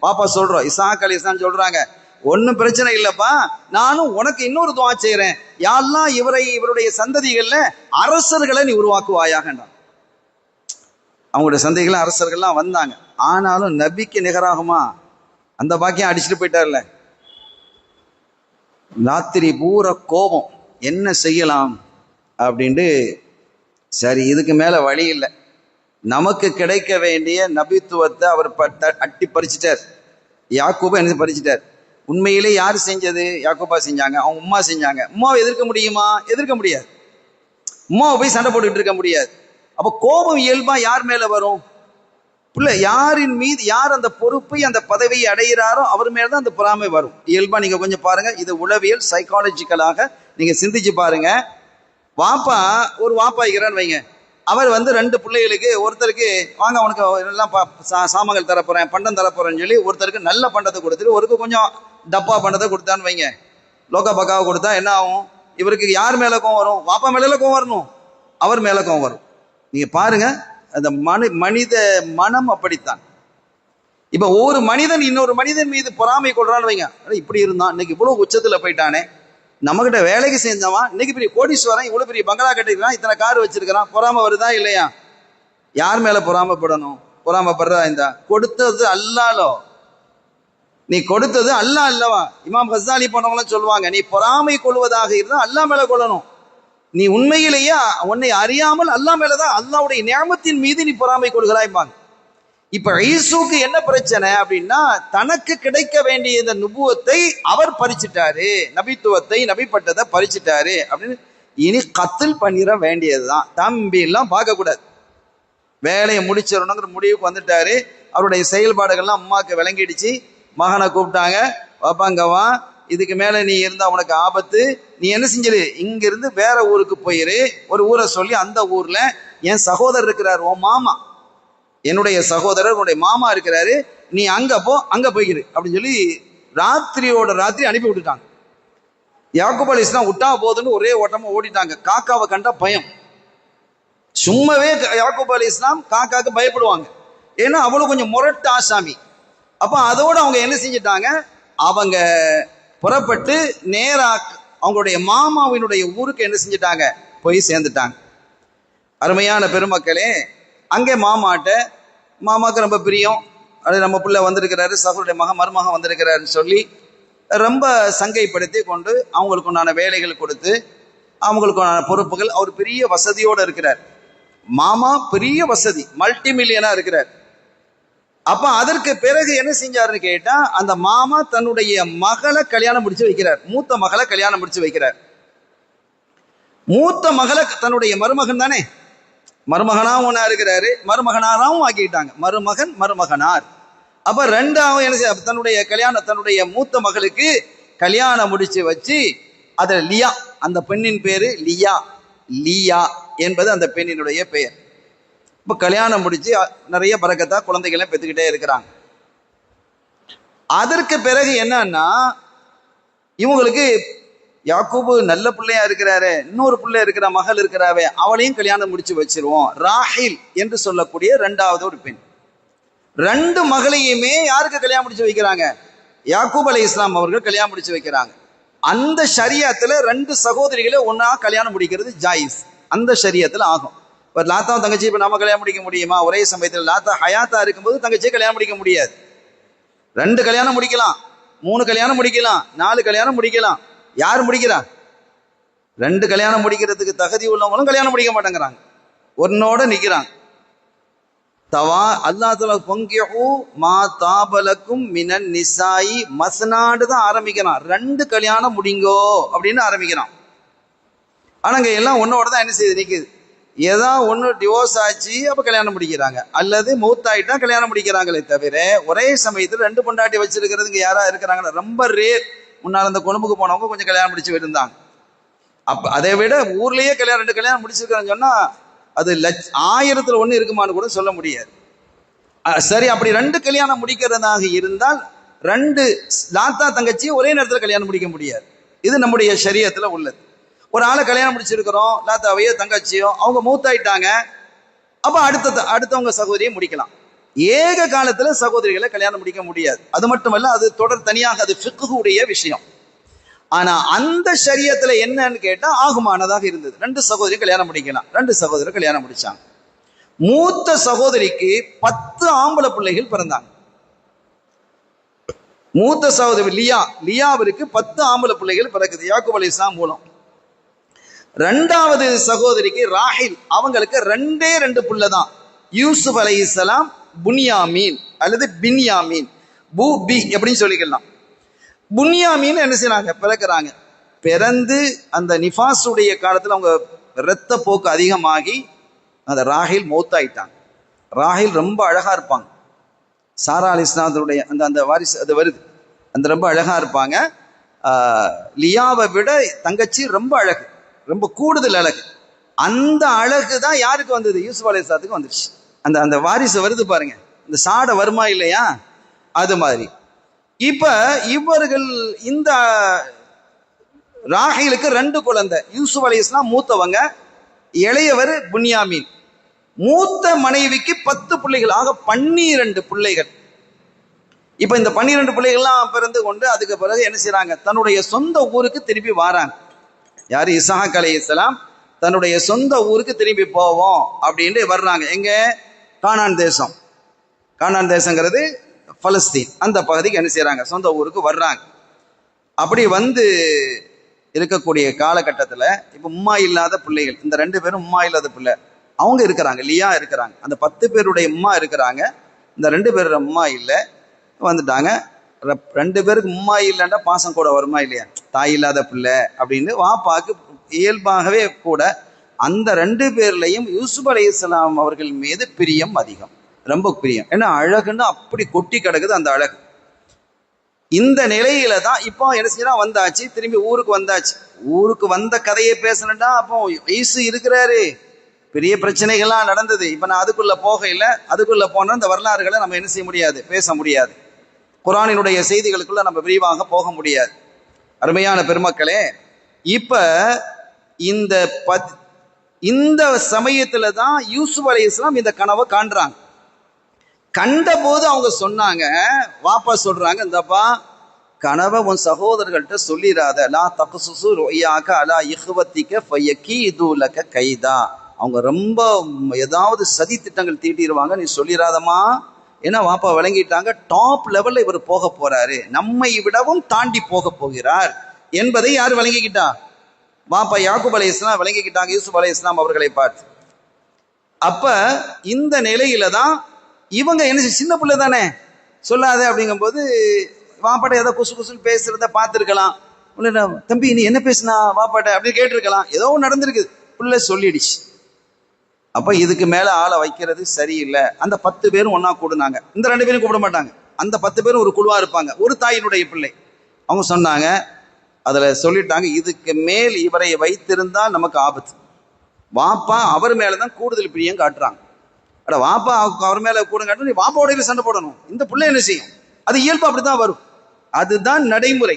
பாப்பா சொல்றோம். இசாக் அலைஹிஸ்ஸலாம் சொல்றாங்க, ஒன்னும் பிரச்சனை இல்லப்பா, நானும் உனக்கு இன்னொரு துவா செய்யறேன், யா அல்லாஹ் இவருடைய சந்ததிகள்ல அரசர்களை நீ உருவாக்குவாயாகன்றான். அவங்களுடைய சந்ததிகள் அரசர்கள்லாம் வந்தாங்க. ஆனாலும் நபிக்கு நிகராகுமா? அந்த பாக்கியம் அடிச்சுட்டு போயிட்டார்ல. ராத்திரி பூரா கோபம், என்ன செய்யலாம் அப்படின்ட்டு, சரி இதுக்கு மேல வழி இல்லை, நமக்கு கிடைக்க வேண்டிய நபித்துவத்தை அவர் அட்டி பறிச்சிட்டார். யாக்கூபை என்ன பறிச்சிட்டார். உண்மையிலே யார் செஞ்சது? யாக்கூபா செஞ்சாங்க, அவங்க உம்மா செஞ்சாங்க. உம்மாவை எதிர்க்க முடியுமா? எதிர்க்க முடியாது. உம்மாவை போய் சண்டை போட்டுக்கிட்டு இருக்க முடியாது. அப்போ கோபம் இயல்பா யார் மேல வரும்? புள்ள யாரின் மீது யார் அந்த பொறுப்பை அந்த பதவியை அடைகிறாரோ அவர் மேலதான் அந்த பொறாமை வரும் இயல்பா. நீங்க கொஞ்சம் பாருங்க, இது உளவியல் சைக்காலஜிக்கலாக நீங்க சிந்திச்சு பாருங்க. ஒரு வாப்பா இருக்கிறான்னு வைங்க, அவர் 2 பிள்ளைகளுக்கு, ஒருத்தருக்கு வாங்க உனக்கு எல்லாம் சாமான்கள் தரப்போறேன், பண்டம் தரப்போறேன்னு சொல்லி ஒருத்தருக்கு நல்ல பண்டத்தை கொடுத்துட்டு ஒருக்கு கொஞ்சம் டப்பா பண்டத்தை கொடுத்தான்னு வைங்க, லோக்கா பக்காவை கொடுத்தா என்ன ஆகும்? இவருக்கு யார் மேல கோவம் வரும்? வாப்பா மேல கோவம் வரணும், அவர் மேல கோவம் வரும். நீங்க பாருங்க, அந்த மனித மனம் அப்படித்தான். இப்ப ஒரு மனிதன் இன்னொரு மனிதன் மீது பொறாமை கொள்றான்னு வைங்க, இப்படி இருந்தான், இன்னைக்கு இவ்வளவு உச்சத்துல போயிட்டானே, நம்மகிட்ட வேலைக்கு செஞ்சவன் இன்னைக்கு பெரிய கோடீஸ்வரன், இவ்வளவு பெரிய பங்களா கட்டிருக்கான், இத்தனை கார் வச்சிருக்கிறான், பொறாம வருதா இல்லையா? யார் மேல பொறாமப்படணும்? பொறாமப்படுறதா இருந்தா கொடுத்தது அல்லாலோ, நீ கொடுத்தது அல்லா அல்லவா? இமாம் ஹஸ்ஸாலி போனவங்களாம் சொல்லுவாங்க, நீ பொறாமை கொள்வதாக இருந்தா அல்லா மேல கொள்ளணும். நீ உண்மையிலேயே உன்னை அறியாமல் அல்லா மேலதான், அல்லாவுடைய நியமத்தின் மீது நீ பொறாமை கொள்கிறாய்பாங்க. இப்ப ஈசுக்கு என்ன பிரச்சனை அப்படின்னா, தனக்கு கிடைக்க வேண்டிய இந்த நுபுவத்தை அவர் பறிச்சுட்டாரு, நபித்துவத்தை நபிப்பட்டதை பறிச்சுட்டாரு அப்படின்னு இனி கத்தில் பண்ணிட வேண்டியதுதான். தம்பி எல்லாம் பார்க்க கூடாது, வேலையை முடிச்சிடணுங்கிற முடிவுக்கு வந்துட்டாரு. அவருடைய செயல்பாடுகள்லாம் அம்மாவுக்கு விளங்கிடுச்சு. மகனை கூப்பிட்டாங்க, பாப்பாங்கவா, இதுக்கு மேல நீ இருந்தா உனக்கு ஆபத்து, நீ என்ன செஞ்சிரு, இங்கிருந்து வேற ஊருக்கு போயிரு, ஒரு ஊரை சொல்லி அந்த ஊர்ல என் சகோதரர் இருக்கிறார், உன் மாமா, என்னுடைய சகோதரர் உன்னுடைய மாமா இருக்கிறாரு, நீ அங்க போ, அங்க போய்கிரு அப்படின்னு சொல்லி ராத்திரியோட ராத்திரி அனுப்பி விட்டுட்டாங்க. யாக்கூப் அலைஹிஸ்ஸலாம் விட்டா போதுன்னு ஒரே ஓட்டமா ஓடிட்டாங்க. காக்காவை கண்டா பயம். சும்மாவே யாக்கூப் அலைஹிஸ்ஸலாம் காக்காக்கு பயப்படுவாங்க. ஏன்னா அவ்வளவு கொஞ்சம் முரட்டு ஆசாமி. அப்ப அதோட அவங்க என்ன செஞ்சிட்டாங்க, அவங்க புறப்பட்டு நேரா அவங்களுடைய மாமாவினுடைய ஊருக்கு என்ன செஞ்சிட்டாங்க, போய் சேர்ந்துட்டாங்க. அருமையான பெருமக்களே, அங்கே மாமாக்கு ரொம்ப பிரியம். அது நம்ம பிள்ளை வந்திருக்கிறாரு, சகோதரருடைய மருமகன் வந்திருக்கிறாருன்னு சொல்லி ரொம்ப சங்கைப்படுத்தி கொண்டு அவங்களுக்கு உண்டான வேலைகள் கொடுத்து அவங்களுக்கு உண்டான பொறுப்புகள். அவர் பெரிய வசதியோடு இருக்கிறார். மாமா பெரிய வசதி, மல்டி மில்லியனா இருக்கிறார். அப்ப அதற்கு பிறகு என்ன செஞ்சாருன்னு கேட்டா, அந்த மாமா தன்னுடைய மகளை கல்யாணம் முடிச்சு வைக்கிறார். மூத்த மகளை கல்யாணம் முடிச்சு வைக்கிறார். மூத்த மகளை தன்னுடைய மருமகன் தானே, மருமகனாவும் ஒன்னா இருக்கிறாரு, மருமகனாராவும் ஆக்கிட்டாங்க. மருமகனார். அப்ப ரெண்டாவும் என்ன செய்ய, தன்னுடைய மூத்த மகளுக்கு கல்யாணம் முடிச்சு வச்சு, அதுல லியா, அந்த பெண்ணின் பேரு லியா என்பது அந்த பெண்ணினுடைய பெயர். இப்ப கல்யாணம் முடிச்சு நிறைய பரக்கத்தா குழந்தைகளை பெற்றுக்கிட்டே இருக்கிறாங்க. அதற்கு பிறகு என்னன்னா, இவங்களுக்கு யாக்கூபு நல்ல பிள்ளையா இருக்கிறாரு, இன்னொரு பிள்ளை இருக்கிற மகள் இருக்கிறாவே, அவளையும் கல்யாணம் முடிச்சு வச்சிருவோம். ராஹில் என்று சொல்லக்கூடிய இரண்டாவது ஒரு பெண். ரெண்டு மகளையுமே யாருக்கு கல்யாணம் முடிச்சு வைக்கிறாங்க, யாக்கூப் அலைஹிஸ்ஸலாம் அவர்கள் கல்யாணம் முடிச்சு வைக்கிறாங்க. அந்த ஷரியத்துல ரெண்டு சகோதரிகளை ஒன்னா கல்யாணம் முடிக்கிறது ஜாயிஸ், அந்த ஷரியத்துல ஆகும். இப்போ லாத்தாவும் தங்கச்சி இப்போ நம்ம கல்யாணம் முடிக்க முடியுமா? ஒரே சமயத்தில் லாத்தா ஹயாத்தா இருக்கும்போது தங்கச்சியை கல்யாணம் முடிக்க முடியாது. ரெண்டு கல்யாணம் முடிக்கலாம், 3 கல்யாணம் முடிக்கலாம், 4 கல்யாணம் முடிக்கலாம். யார் முடிக்கிறா? ரெண்டு கல்யாணம் முடிக்கிறதுக்கு தகுதி உள்ளவங்களும் கல்யாணம் முடிக்க மாட்டேங்கிறாங்க, ஒன்னோட நிக்கிறாங்க. தவா அல்லாஹ் பொங்கிஹு மா தாபலக்கும் மினன் நிசாயி மஸ்னாடு தான் ஆரம்பிக்கிறான். 2 கல்யாணம் முடிங்கோ அப்படின்னு ஆரம்பிக்கிறான். ஆனாங்க எல்லாம் ஒன்னோட தான் என்ன செய்யுது, நிக்குது. ஏதா ஒன்று டிவோர்ஸ் ஆச்சு அப்போ கல்யாணம் முடிக்கிறாங்க, அல்லது மூத்தாயிட்டா கல்யாணம் முடிக்கிறாங்களே தவிர ஒரே சமயத்தில் 2 பொண்டாட்டி வச்சிருக்கிறதுங்க யாரா இருக்கிறாங்கன்னா ரொம்ப ரேர். முன்னால் அந்த கொழும்புக்கு போனவங்க கொஞ்சம் கல்யாணம் முடிச்சு இருந்தாங்க. அப்போ அதை விட ஊர்லேயே 2 கல்யாணம் முடிச்சிருக்காங்கன்னு சொன்னால் அது 1000ல் 1 இருக்குமான்னு கூட சொல்ல முடியாது. சரி, அப்படி 2 கல்யாணம் முடிக்கிறதாக இருந்தால் 2 லாத்தா தங்கச்சியும் ஒரே நேரத்தில் கல்யாணம் முடிக்க முடியாது. இது நம்முடைய ஷரியத்தில் உள்ளது. ஒரு ஆளை கல்யாணம் முடிச்சிருக்கிறோம், லாத்தாவையோ தங்கச்சியோ, அவங்க மூத்தாயிட்டாங்க, அப்ப அடுத்தவங்க சகோதரியை முடிக்கலாம். ஏக காலத்துல சகோதரிகளை கல்யாணம் முடிக்க முடியாது. அது மட்டுமல்ல, அது தொடர் தனியாக, அது ஃபிக்ஹுடைய விஷயம். ஆனா அந்த ஷரியத்துல என்னன்னு கேட்டா ஆகுமானதாக இருந்தது. 2 சகோதரி கல்யாணம் முடிக்கலாம். 2 சகோதரர் கல்யாணம் முடிச்சாங்க. மூத்த சகோதரிக்கு 10 ஆம்பளை பிள்ளைகள் பிறந்தாங்க. மூத்த சகோதரி லியாவிற்கு 10 ஆம்பளை பிள்ளைகள் பிறக்குது யாக்கூப் அலைஹிஸ்ஸலாம் மூலம். 2வது சகோதரிக்கு ராஹில், அவங்களுக்கு 2 புள்ள தான். யூசுப் அலைஹிஸ்ஸலாம், புன்யாமீன் அல்லது பின்யாமீன், பி எப்படின்னு சொல்லிக்கலாம். புன்யாமீன் என்ன செய்யறாங்க, பிறக்கிறாங்க. பிறந்து அந்த நிஃபாஸுடைய காலத்தில் அவங்க இரத்த போக்கு அதிகமாகி அந்த ராஹில் மௌத்தாயிட்டாங்க. ராஹில் ரொம்ப அழகா இருப்பாங்க. சாரா அலைஹிஸ்ஸலாத்துடைய அந்த வாரிசு அது வருது, அந்த ரொம்ப அழகா இருப்பாங்க. லியாவை விட தங்கச்சி ரொம்ப அழகு, ரொம்ப கூடுதல் அழகு. அந்த அழகு தான் யாருக்கு வந்தது, யூசுப் அலைஹிஸ்ஸலாத்துக்கு வந்துருச்சு. அந்த வாரிசு வருது பாருங்க, இந்த சாடை வருமா இல்லையா, அது மாதிரி. இப்ப இவர்கள் இந்த ராஹிலுக்கு 2 குழந்தை. யூசுப் அலைஹிஸ்ஸலாம் மூத்தவங்க, இளையவர் புன்யாமீன். மூத்த மனைவிக்கு 10 பிள்ளைகள், ஆக 12 பிள்ளைகள். இப்ப இந்த 12 பிள்ளைகள்லாம் பிறந்து கொண்டு அதுக்கு பிறகு என்ன செய்யறாங்க, தன்னுடைய சொந்த ஊருக்கு திருப்பி வாராங்க. யாரு, இஸ்ஹாக் அலைஹிஸ்ஸலாம் தன்னுடைய சொந்த ஊருக்கு திரும்பி போவோம் அப்படின்ட்டு வர்றாங்க. எங்க, கானான் தேசம். கானான் தேசங்கிறது பலஸ்தீன், அந்த பகுதிக்கு என்ன செய்யறாங்க, சொந்த ஊருக்கு வர்றாங்க. அப்படி வந்து இருக்கக்கூடிய காலகட்டத்தில் இப்ப உம்மா இல்லாத பிள்ளைகள், இந்த 2 பேரும் உம்மா இல்லாத பிள்ளை அவங்க இருக்கிறாங்க, லியா இருக்கிறாங்க. அந்த 10 பேருடைய உம்மா இருக்கிறாங்க, இந்த 2 பேரோட உம்மா இல்லை, வந்துட்டாங்க. 2 பேருக்கு உம்மா இல்லைன்னா பாசம் கூட வருமா இல்லையா, தாய் இல்லாத பிள்ளை அப்படின்னு வாப்பாக்கு இயல்பாகவே கூட அந்த 2 பேர்லையும் யூசுப் அலைஹிஸ்ஸலாம் அவர்கள் மீது பிரியம் அதிகம், ரொம்ப பிரியம். ஏன்னா அழகுன்னு அப்படி கொட்டி கிடக்குது அந்த அழகு. இந்த நிலையில தான் இப்போ என்ன செய்யலாம், வந்தாச்சு, திரும்பி ஊருக்கு வந்தாச்சு. ஊருக்கு வந்த கதையை பேசணும்டா, அப்போ ஈசு இருக்கிறாரு, பெரிய பிரச்சனைகள்லாம் நடந்தது. இப்ப நான் அதுக்குள்ள போகையில, அதுக்குள்ள போனா இந்த வரலாறுகளை நம்ம என்ன செய்ய முடியாது, பேச முடியாது. குர்ஆனினுடைய செய்திகளுக்குள்ள நம்ம விரிவாக போக முடியாது. அருமையான பெருமக்களே, இப்ப இந்த இந்த சமயத்துல தான் யூசுப் அலைஹிஸ்ஸலாம் இந்த கனவை காண்றாங்க. கண்ட போது அவங்க சொன்னாங்க, வாப்பா சொல்றாங்க, இந்தப்பா கனவை உன் சகோதரர்கள்ட்ட சொல்லிடாத, லா தக்சுசு ருய்யாக அலா இஹ்வத்திக ஃபயகீது லக கைதா. அவங்க ரொம்ப ஏதாவது சதி திட்டங்கள் தீட்டிடுவாங்க, நீ சொல்லிடாதமா. ஏன்னா வாப்பா விளங்கிட்டாங்க, டாப் லெவல்ல இவர் போக போறாரு, நம்மை விடவும் தாண்டி போக போகிறார் என்பதை யார் விளங்கிக்கிட்டா? வாப்பா யாக்கூப் அலைஹிஸ்ஸலாம் விளங்கிக்கிட்டாங்க யூசுப் அலைஹிஸ்ஸலாம் அவர்களை பார்த்து. அப்ப இந்த நிலையில தான் இவங்க என்ன, சின்ன பிள்ளை தானே, சொல்லாத அப்படிங்கும்போது வாப்பாட்ட ஏதோ குசு குசுன்னு பேசுறத பார்த்துருக்கலாம். தம்பி நீ என்ன பேசுனா வாப்பாட்ட அப்படின்னு கேட்டிருக்கலாம். ஏதோ நடந்திருக்குது, பிள்ளை சொல்லிடுச்சு. அப்ப இதுக்கு மேல ஆளை வைக்கிறது சரியில்லை. அந்த 10 பேரும் ஒன்னா கூடுனாங்க. இந்த 2 பேரும் கூப்பிட மாட்டாங்க, அந்த 10 பேரும் ஒரு குழுவா இருப்பாங்க, ஒரு தாயினுடைய பிள்ளை. அவங்க சொன்னாங்க, அதுல சொல்லிட்டாங்க, இதுக்கு மேல் இவரை வைத்திருந்தால் நமக்கு ஆபத்து. வாப்பா அவர் மேலதான் கூடுதல் பிரியம் காட்டுறாங்க. அட வாப்பா அவர் மேல கூட காட்டணும், நீ வாப்பாவோட சண்டை போடணும். இந்த பிள்ளை என்ன செய்யும், அது இயல்பு அப்படித்தான் வரும், அதுதான் நடைமுறை.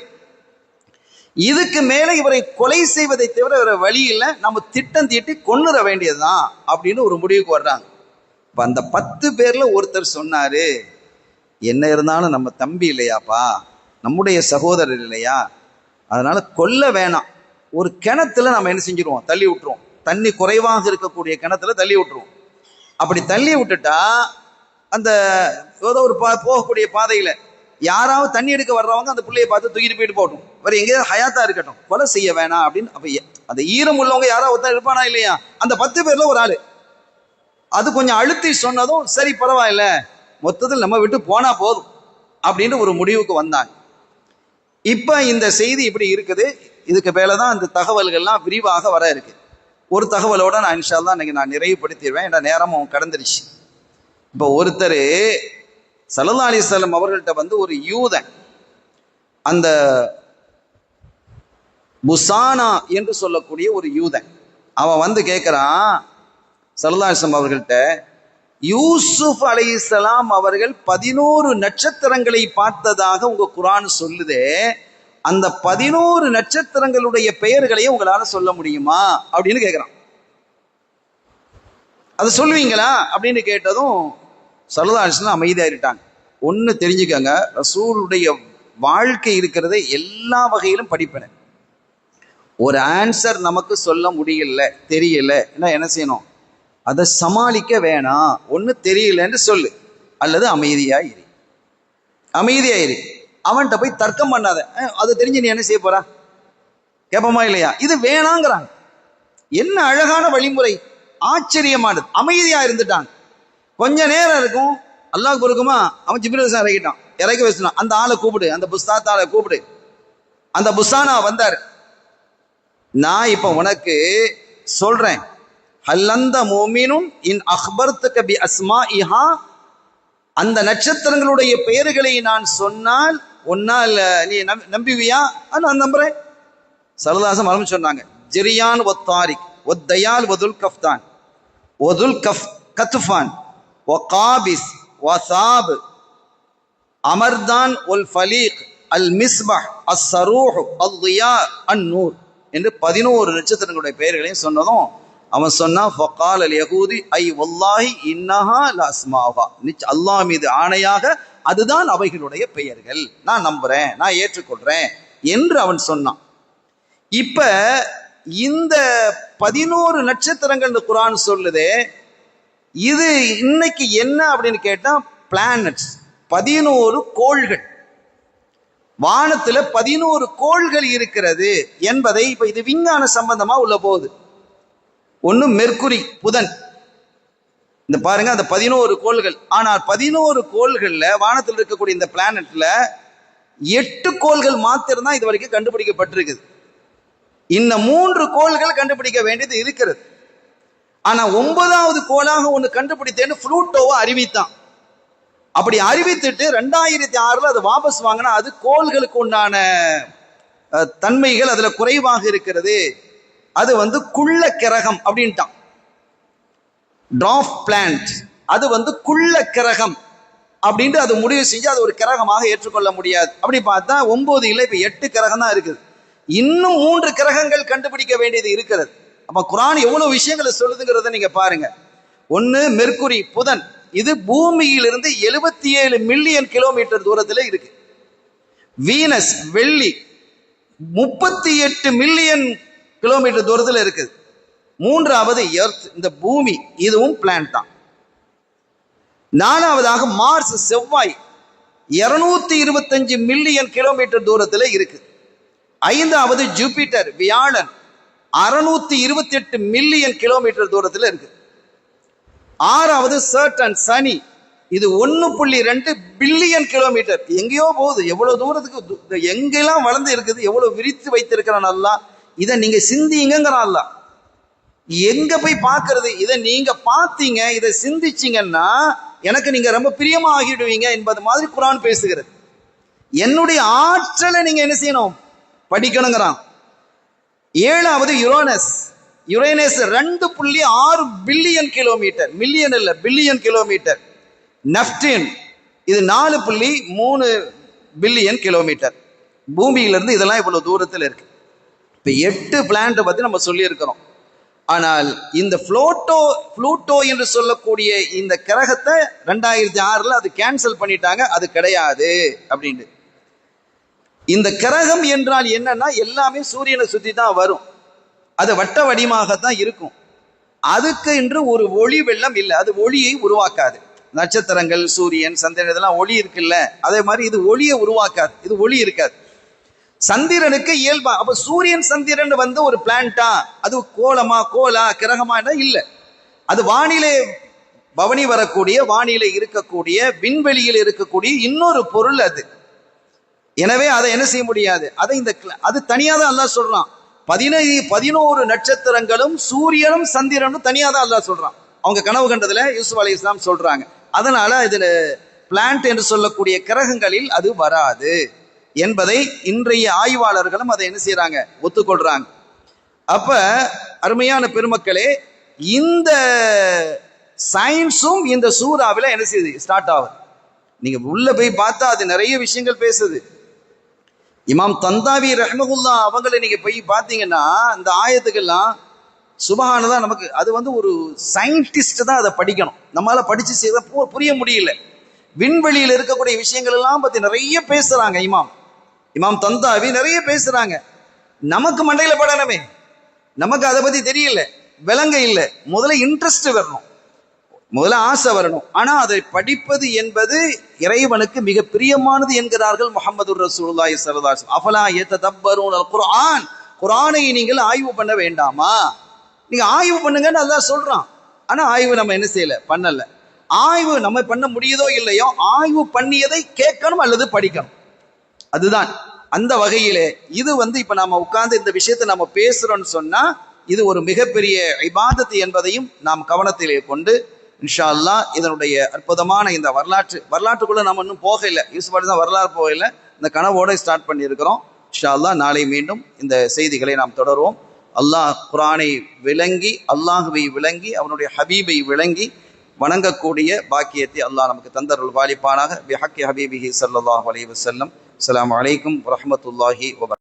இதுக்கு மேல இவரை கொலை செய்வதை தவிர வேற வழி இல்லை, நம்ம திட்டம் தீட்டி கொன்னுற வேண்டியதுதான் அப்படின்னு ஒரு முடிவுக்கு வர்றாங்க. இப்ப அந்த 10 பேர்ல ஒருத்தர் சொன்னாரு, என்ன இருந்தாலும் நம்ம தம்பி இல்லையாப்பா, நம்முடைய சகோதரர் இல்லையா, அதனால கொல்ல வேணாம், ஒரு கிணத்துல நம்ம என்ன செஞ்சிருவோம், தள்ளி விட்டுருவோம். தண்ணி குறைவாக இருக்கக்கூடிய கிணத்துல தள்ளி விட்டுருவோம். அப்படி தள்ளி விட்டுட்டா அந்த ஏதோ ஒரு போகக்கூடிய பாதையில யாராவது தண்ணி எடுக்க வர்றவங்க அந்த பிள்ளையை பார்த்து தூக்கிட்டு போயிட்டு போகட்டும், வேற எங்கேயாவது ஹயாத்தா இருக்கட்டும், கொலை செய்ய வேணாம் அப்படின்னு. அப்ப அந்த ஈரம் உள்ளவங்க யாராவது ஒருத்தர் இருப்பானா இல்லையா, அந்த 10 பேர்ல ஒரு ஆளு அது கொஞ்சம் அழுத்தி சொன்னதும் சரி பரவாயில்ல, மொத்தத்தில் நம்ம விட்டு போனா போதும் அப்படின்னு ஒரு முடிவுக்கு வந்தாங்க. இப்ப இந்த செய்தி இப்படி இருக்குது. இதுக்கு மேலதான் இந்த தகவல்கள்லாம் விரிவாக வர இருக்கு. ஒரு தகவலோட நான் இன்ஷா அல்லாஹ் இன்னைக்கு நான் நிறைவுபடுத்திடுவேன், என்ற நேரமும் கடந்துருச்சு. இப்போ ஒருத்தர் ஸல்லல்லாஹு அலைஹி வஸல்லம் அவர்கள்ட்ட வந்து ஒரு யூதன், அந்த புசானா என்று சொல்லக்கூடிய ஒரு யூதன், அவன் வந்து கேட்கிறான் ஸல்லல்லாஹு அலைஹி வஸல்லம் அவர்கள்ட்ட, யூசுப் அலைஹிஸ்ஸலாம் அவர்கள் 11 நட்சத்திரங்களை பார்த்ததாக உங்க குர்ஆன் சொல்லுதே, அந்த 11 நட்சத்திரங்களுடைய பெயர்களையும் உங்களால சொல்ல முடியுமா அப்படின்னு கேட்கிறான். அதை சொல்லுவீங்களா அப்படின்னு கேட்டதும் ஸல்லல்லாஹு அலைஹி வஸல்லம் அமைதியாயிட்டாங்க. ஒன்னு தெரிஞ்சுக்கங்க, ரசூலுடைய வாழ்க்கை இருக்கிறதை எல்லா வகையிலும் படிப்பன. ஒரு ஆன்சர் நமக்கு சொல்ல முடியல, தெரியல, என்ன செய்யணும், அதை சமாளிக்க வேணாம். ஒன்னு தெரியலன்னு சொல்லு, அல்லது அமைதியாயிரு. அமைதியாயிரு, அவன்கிட்ட போய் தர்க்கம் பண்ணாத. அது தெரிஞ்சு நீ என்ன செய்ய போறா, கேட்போமா இல்லையா? இது வேணாங்கிறாங்க. என்ன அழகான வழிமுறை, ஆச்சரியமானது. அமைதியா இருந்துட்டாங்க. கொஞ்ச நேரம் இருக்கும், அல்லாஹ் பொறுக்குமா, அவன் ஜிப்ரீல் இறக்கிட்டான், இறக்கி வச்சுட்டான். அந்த ஆளை கூப்பிடு, அந்த புஸ்தாத்தாளை கூப்பிடு. அந்த புஸ்தானா வந்தாரு. நான் இப்ப உனக்கு சொல்றேன், ஹல்லந்த மோமினும் இன் அக்பர்துக பி அஸ்மாஇஹா, அந்த நட்சத்திரங்களுடைய பெயர்களை நான் சொன்னால் ஒன்னால் நீ நம்புவியா? நான் நம்புறேன். சரதாசம் மரம் சொன்னாங்க, ஜிரியான் ஒ தாரிக் ஒ தயால் ஒதுல் கஃப்தான் ஒதுல் கத்துஃபான் ஒ காபிஸ் ஒ சாப் அமர்தான் ஒல் ஃபலீக் அல் மிஸ்பஹ் அஸ் சரூஹ் அல் தியா அன் நூர் என்று 11 நட்சத்திரங்களுடைய பெயர்களையும் சொன்னதும் அவன் சொன்னான், ஃபகால் அல் யஹூதி ஐ வல்லாஹி இன்னஹா லஸ்மாஹா, அல்லாஹ் மீது ஆணையாக அதுதான் அவைகளுடைய பெயர்கள், நான் நம்புறேன், நான் ஏற்றுக்கொள்றேன் என்று அவன் சொன்னான். இப்ப இந்த 11 நட்சத்திரங்கள் குர்ஆன் சொல்லுதே, இது இன்னைக்கு என்ன அப்படின்னு கேட்டா பிளானட்ஸ், 11 கோள்கள், வானத்துல 11 கோள்கள் இருக்கிறது என்பதை இப்ப இது விஞ்ஞான சம்பந்தமா உள்ள போகுது. ஒண்ணு மெர்க்குரி, புதன். இந்த பாருங்க, அந்த 11 கோள்கள். ஆனால் 11 கோள்கள்ல வானத்தில் இருக்கக்கூடிய இந்த பிளானட்ல 8 கோள்கள் மாத்திரம் தான் இது வரைக்கும் கண்டுபிடிக்கப்பட்டிருக்குது. இன்னும் 3 கோள்கள் கண்டுபிடிக்க வேண்டியது இருக்கிறது. ஆனா 9வது கோளாக ஒண்ணு கண்டுபிடித்தேன்னு புளூட்டோவை அறிவித்தான். அப்படி அறிவித்துட்டு 2006 அது வாபஸ் வாங்கினா, அது கோள்களுக்கு உண்டான தன்மைகள் அதுல குறைவாக இருக்கிறது, அது வந்து குள்ள கிரகம் அப்படின்ட்டான். ட்ராஃப் பிளான்ட், அது வந்து குள்ள கிரகம் அப்படின்ட்டு அது முடிவு செஞ்சு அது ஒரு கிரகமாக ஏற்றுக்கொள்ள முடியாது. அப்படி பார்த்தா 9 இல்லை, இப்ப 8 கிரகம் தான் இருக்குது. இன்னும் 3 கிரகங்கள் கண்டுபிடிக்க வேண்டியது இருக்கிறது. அப்ப குர்ஆன் எவ்வளவு விஷயங்களை சொல்லுதுங்கிறத நீங்க பாருங்க. ஒன்னு மெர்க்குரி, புதன், இது பூமியிலிருந்து 77 மில்லியன் கிலோமீட்டர் தூரத்தில் இருக்கு. வீனஸ், வெள்ளி, 38 மில்லியன் கிலோமீட்டர் தூரத்தில் இருக்குது. மூன்றாவது எர்த், இந்த பூமி, இதுவும் பிளான்ட் தான். நாலாவதாக மார்ஸ், செவ்வாய், 225 மில்லியன் கிலோமீட்டர் தூரத்தில் இருக்கு. ஐந்தாவது ஜூபிட்டர், வியாழன், 628 மில்லியன் கிலோமீட்டர் தூரத்தில் இருக்கு. ஆறாவது சர்டன், சனி, இது 1.2 பில்லியன் கிலோமீட்டர். எங்கேயோ போகுது, எவ்வளவு தூரத்துக்கு எங்கெல்லாம் வளர்ந்து இருக்குது, எவ்வளவு விரித்து வைத்திருக்கிறான் அல்லாஹ். இதை நீங்க சிந்திங்கிறான் அல்லாஹ். எங்க போய் பார்க்கறது? இதை நீங்க பார்த்தீங்க, இதை சிந்திச்சீங்கன்னா எனக்கு நீங்க ரொம்ப பிரியமா ஆகிடுவீங்க என்பது மாதிரி குர்ஆன் பேசுகிறது. என்னுடைய ஆற்றலை நீங்க என்ன செய்யணும்? படிக்கணுங்கிறான். ஏழாவது யுரேனஸ், 2.6 பில்லியன் கிலோமீட்டர், மில்லியன் இல்ல பில்லியன் கிலோமீட்டர். நெப்டியூன், இது 4.3 பில்லியன் கிலோமீட்டர். பூமியிலிருந்து இதெல்லாம் இவ்வளவு தூரத்தில் இருக்கு. இப்ப 8 பிளான்ட் பத்தி நம்ம சொல்லி இருக்கிறோம். ஆனால் இந்த புளூட்டோ என்று சொல்லக்கூடிய இந்த கிரகத்தை 2006 அது கேன்சல் பண்ணிட்டாங்க, அது கிடையாது அப்படின்ட்டு. இந்த கிரகம் என்றால் என்னன்னா எல்லாமே சூரியனை சுத்தி தான் வரும், அது வட்ட வடிவமாகத்தான் இருக்கும். அதுக்கு என்று ஒரு ஒளி வெள்ளம் இல்லை, அது ஒளியை உருவாக்காது. நட்சத்திரங்கள், சூரியன், சந்திரன், இதெல்லாம் ஒளி இருக்குல்ல, அதே மாதிரி இது ஒளியை உருவாக்காது, இது ஒளி இருக்காது. சந்திரனுக்கு இயல்பா, அப்ப சூரியன் சந்திரன் வந்து ஒரு பிளான்ட்டா, அது கோலா கிரகமா இல்ல, அது வானிலை பவனி வரக்கூடிய, வானிலை இருக்கக்கூடிய, விண்வெளியில் இருக்கக்கூடிய இன்னொரு பொருள் அது. எனவே அதை என்ன செய்ய முடியாது, அதை அது தனியா தான் அல்லாஹ் சொல்றான். 11 நட்சத்திரங்களும் சூரியனும் சந்திரனும் தனியா தான் அல்லாஹ் சொல்றான். அவங்க கனவு கண்டதுல யூசுப் அலைஹிஸ்ஸலாம் சொல்றாங்க. அதனால இதுல பிளான்ட் என்று சொல்லக்கூடிய கிரகங்களில் அது வராது என்பதை இன்றைய ஆய்வாளர்களும் அதை என்ன செய்யறாங்க, ஒத்துக்கொள்றாங்க. அப்ப அருமையான பெருமக்களே, இந்த சயின்ஸும் இந்த சூறாவில என்ன செய்யுது, ஸ்டார்ட் ஆகுது. நீங்க உள்ள போய் பார்த்தா அது நிறைய விஷயங்கள் பேசுது. இமாம் தந்தாவி ரஹ்மகுல்லா அவங்களை நீங்க போய் பார்த்தீங்கன்னா இந்த ஆயத்துக்கெல்லாம் சுபஹானல்லாஹ், நமக்கு அது வந்து ஒரு சயின்டிஸ்ட் தான் அதை படிக்கணும். நம்மளால படிச்சு செய்த புரிய முடியல. விண்வெளியில் இருக்கக்கூடிய விஷயங்கள் எல்லாம் பத்தி நிறைய பேசுறாங்க. இமாம் தந்தாவி நிறைய பேசுறாங்க. நமக்கு மண்டையில படணுமே, நமக்கு அதை பத்தி தெரியல, விளங்க இல்லை. முதல்ல இன்ட்ரெஸ்ட் வரணும், முதல்ல ஆசை வரணும். ஆனா அதை படிப்பது என்பது இறைவனுக்கு மிக பிரியமானது என்கிறார்கள் முஹம்மது ரசூலுல்லாஹி ஸல்லல்லாஹு அலைஹி வஸல்லம். அஃபலா யததப்பரூனல் குர்ஆன், குர்ஆனை நீங்கள் ஆய்வு பண்ண வேண்டாமா? நீங்க ஆய்வு பண்ணுங்கன்னு அல்லாஹ் சொல்றான். ஆனா ஆய்வு நம்ம என்ன செய்யல, பண்ணல. ஆய்வு நம்ம பண்ண முடியுதோ இல்லையோ, ஆய்வு பண்ணியதை கேட்கணும் அல்லது படிக்கணும். அதுதான் அந்த வகையிலே இது வந்து இப்ப நாம உட்கார்ந்து இந்த விஷயத்தை நம்ம பேசுறோம்னு சொன்னா இது ஒரு மிகப்பெரிய இபாதத் என்பதையும் நாம் கவனத்திலே கொண்டு இன்ஷா அல்லாஹ் இதனுடைய அற்புதமான இந்த வரலாற்றுக்குள்ள நம்ம இன்னும் போகல, யூசுப் தான் வரலாறு போகல, இந்த கனவோட ஸ்டார்ட் பண்ணியிருக்கிறோம். இன்ஷா அல்லாஹ் நாளை மீண்டும் இந்த செய்திகளை நாம் தொடருவோம். அல்லாஹ் குர்ஆனை விளங்கி, அல்லாஹுவை விளங்கி, அவனுடைய ஹபீபை விளங்கி வணங்கக்கூடிய பாக்கியத்தை அல்லாஹ் நமக்கு தந்தருள் வாலிப்பானாக. பிஹக்கி ஹபீபிஹி ஸல்லல்லாஹு அலைஹி வஸல்லம். அஸ்ஸலாமு அலைக்கும் வரஹ்மத்துல்லாஹி வபரகாத்துஹு.